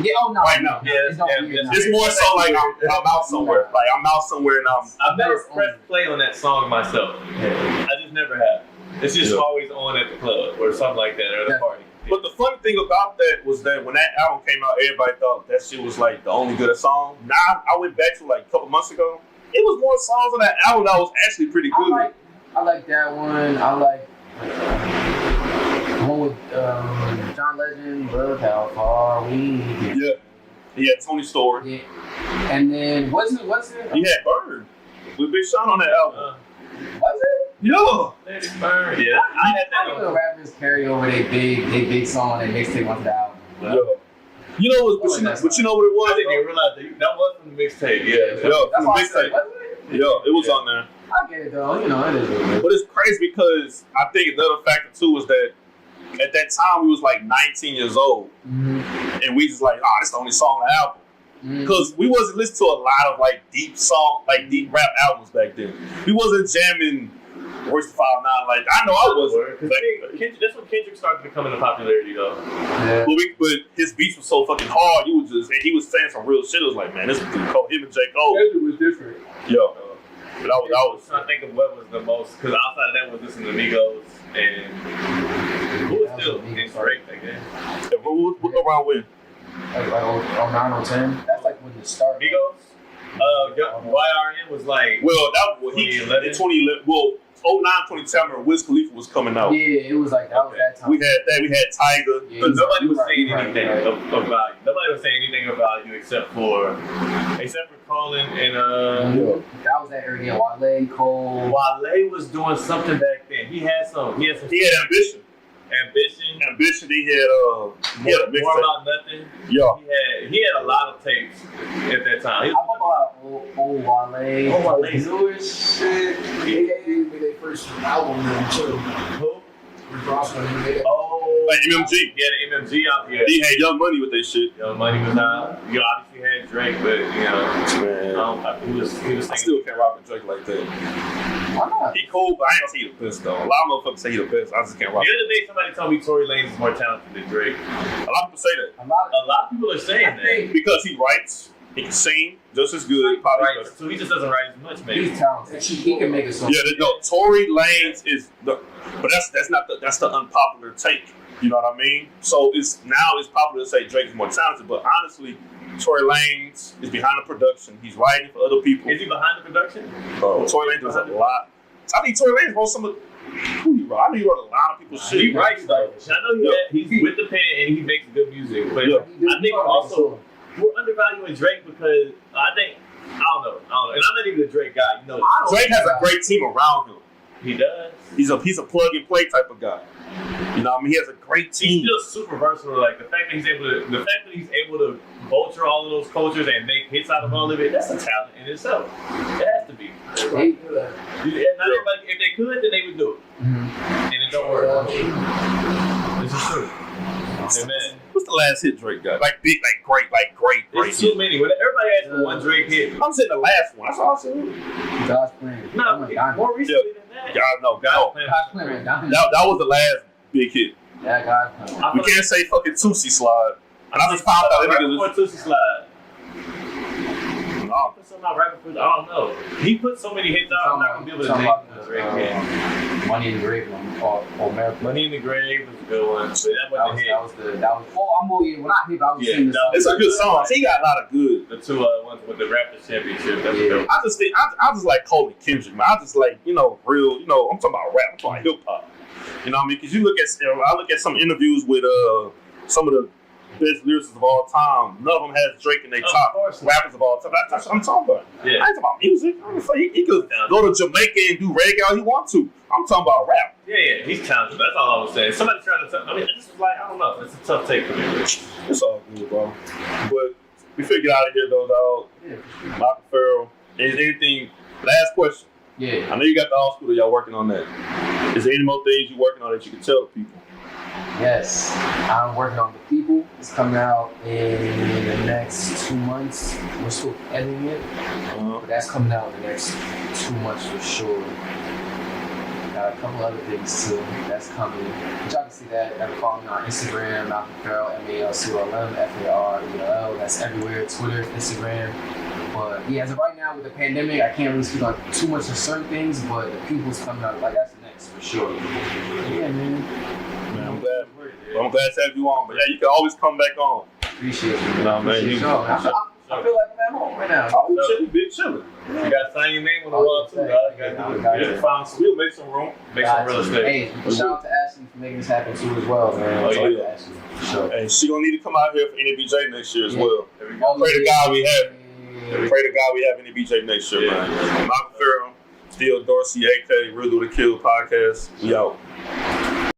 [SPEAKER 3] Yeah, oh no.
[SPEAKER 1] Right now. It's more so like I'm out somewhere. Like I'm out somewhere and
[SPEAKER 2] I've never pressed play on that song myself. I just never have. It's just always on at the club or something like that or the party.
[SPEAKER 1] But the funny thing about that was that when that album came out, everybody thought that shit was like the only good song. Now I went back to like a couple months ago. It was more songs on that album that was actually pretty good.
[SPEAKER 3] I like that one. I like the one with John Legend, Love How Far We Get.
[SPEAKER 1] Yeah. He had Tony Story.
[SPEAKER 3] Yeah. And then what's it?
[SPEAKER 1] He had Bird with Big Sean on that album.
[SPEAKER 3] Was it?
[SPEAKER 1] Yeah.
[SPEAKER 2] Let it burn. Yeah. I had that
[SPEAKER 3] I know rappers carry over their big song and mixtape onto the album.
[SPEAKER 1] Yeah. You know what you know what it was?
[SPEAKER 2] I didn't even realize that was from the mixtape.
[SPEAKER 1] Yeah,
[SPEAKER 3] That's why I said,
[SPEAKER 1] mixtape. Yeah, it was on there.
[SPEAKER 3] I get it though, you know, it is what it is.
[SPEAKER 1] But it's crazy because I think another factor too was that at that time we was like 19 years old, and we just like, this is the only song on the album. Because we wasn't listening to a lot of like deep rap albums back then. We wasn't jamming Royce 5'9". Like I know I wasn't.
[SPEAKER 2] That's when Kendrick started to come into popularity though.
[SPEAKER 3] Yeah.
[SPEAKER 1] But his beats were so fucking hard. And he was saying some real shit. It was like, man, this is called him and J. Cole.
[SPEAKER 3] Kendrick was different.
[SPEAKER 1] Yo. But I was
[SPEAKER 2] trying to think of what was the most, because outside of that was listening to Migos and who was still in Drake, I guess.
[SPEAKER 1] What around when?
[SPEAKER 3] Like 09 or 10. That's like when it started.
[SPEAKER 2] Migos? YRN was like.
[SPEAKER 1] Well, that was 2011. Well, 09, 2010, Wiz Khalifa was coming out.
[SPEAKER 3] Yeah, it was like that was that time.
[SPEAKER 1] We had that. We had Tiger.
[SPEAKER 2] Yeah, nobody was saying anything of value. Nobody was saying anything of value except for Colin and
[SPEAKER 3] that was that area. Wale, Cole.
[SPEAKER 2] Wale was doing something back then. He had
[SPEAKER 1] Ambition. Ambition. He had
[SPEAKER 2] More About Nothing.
[SPEAKER 1] Yeah.
[SPEAKER 2] He had a lot of tapes at that time.
[SPEAKER 3] I thought about old Wale.
[SPEAKER 2] Wale.
[SPEAKER 5] Newer shit. They gave me their first album then too.
[SPEAKER 2] Who?
[SPEAKER 5] Rick Ross when he made it.
[SPEAKER 1] Like MMG.
[SPEAKER 2] Yeah, the MMG out here.
[SPEAKER 1] He had Young Money with that shit.
[SPEAKER 2] Young Money was out. You obviously had Drake, but he was
[SPEAKER 1] I still can't rock with Drake like that.
[SPEAKER 3] Why not?
[SPEAKER 1] He cool, but I ain't gonna say he the best though. A lot of motherfuckers say he the best. I just can't rock.
[SPEAKER 2] The other day, somebody told me Tory Lanez is more talented than Drake.
[SPEAKER 1] A lot of people say that.
[SPEAKER 3] A lot
[SPEAKER 2] of people are saying that
[SPEAKER 1] because he writes, he can sing just as good.
[SPEAKER 2] Right, so he just doesn't write as much, maybe.
[SPEAKER 3] He's talented. He can make a song.
[SPEAKER 1] Yeah, no. Tory Lanez is but that's the unpopular take. You know what I mean? So it's popular to say Drake is more talented, but honestly, Tory Lanez is behind the production. He's writing for other people.
[SPEAKER 2] Is he behind the production?
[SPEAKER 1] Tory Lanez does a lot. I think Tory Lanez wrote some of who he wrote. I know he wrote a lot of people's shit.
[SPEAKER 2] He writes though. I know he's with the pen and he makes good music, but I think also we're undervaluing Drake because I don't know, and I'm not even a Drake guy. You know,
[SPEAKER 1] Drake has a great team around him.
[SPEAKER 2] He does.
[SPEAKER 1] He's a plug and play type of guy. You know what I mean? He has a great team.
[SPEAKER 2] He's just super versatile. Like the fact that he's able to vulture all of those cultures and make hits out of all of it, that's a talent in itself. It has to be. Not everybody, if they could, then they would do it. And it don't work. This is true. Amen.
[SPEAKER 1] What's the last hit Drake got? Like big, like great.
[SPEAKER 2] There's too many. Everybody asks for one Drake hit.
[SPEAKER 1] I'm saying the last one. That's all I'm saying.
[SPEAKER 3] God's plan.
[SPEAKER 2] No, more recently than that.
[SPEAKER 1] God
[SPEAKER 3] plan.
[SPEAKER 1] That was the last big hit.
[SPEAKER 3] Yeah, God's plan.
[SPEAKER 1] We can't say fucking Tootsie Slide. And I just found out that nigga
[SPEAKER 2] before Tootsie Slide.
[SPEAKER 1] No.
[SPEAKER 2] Put something out right before. I don't know. He put so many hits out. I'm not gonna be able to name the Drake hit.
[SPEAKER 3] Money in the Grave one or America.
[SPEAKER 2] Money in the Grave was a good one. But that wasn't a hit.
[SPEAKER 3] When I hit, I was singing this.
[SPEAKER 1] It's a good song. He got a lot of good.
[SPEAKER 2] The two ones with the Raptors championship. That's good.
[SPEAKER 1] I just like Cole and Kendrick, man. I just like, real, I'm talking about rap, I'm talking about hip hop. You know what I mean? Because I look at some interviews with some of the best lyricists of all time. None of them has Drake in their top rappers of all time. That's what I'm talking about. Yeah. I ain't talking about music. He could go to Jamaica and do reggae all he wants to. I'm talking about rap.
[SPEAKER 2] Yeah, he's talented. That's all I was saying. Somebody trying to tell me, this is like, I don't know. It's a tough take for me.
[SPEAKER 1] It's all good, bro. But we figured out of here, though, dog. Yeah. Michael Farrell. Is there anything, last question.
[SPEAKER 3] Yeah.
[SPEAKER 1] I know you got the all school that y'all working on that. Is there any more things you're working on that you can tell the people?
[SPEAKER 3] Yes, I'm working on The People. It's coming out in the next 2 months. We're still editing it, but that's coming out in the next 2 months for sure. Got a couple other things too that's coming. But y'all can see that. Y'all can follow me on Instagram, Malcolm Farrell, MALCOLM, FARELL. That's everywhere, Twitter, Instagram. But yeah, as of right now with the pandemic, I can't really speak on too much of certain things, but The People's coming out, like that's the next for sure. Yeah, man.
[SPEAKER 1] I'm glad to have you on, but yeah, you can always come back on.
[SPEAKER 3] Appreciate you.
[SPEAKER 1] You know what I mean?
[SPEAKER 3] I feel like I'm at home right now.
[SPEAKER 1] Oh, big chillin'.
[SPEAKER 2] You gotta sign your name on the wall too, dog. You gotta find some. We'll make some room, make some real estate.
[SPEAKER 3] Hey, shout out to Ashley for making this happen too as well, man.
[SPEAKER 1] Oh, yeah.
[SPEAKER 3] Sure.
[SPEAKER 1] And she gonna need to come out here for NBJ next year as well. Pray to God we have NBJ next year, man. Michael Farrell, Theo Dorsey, AK, Riddle the Kill podcast. We out.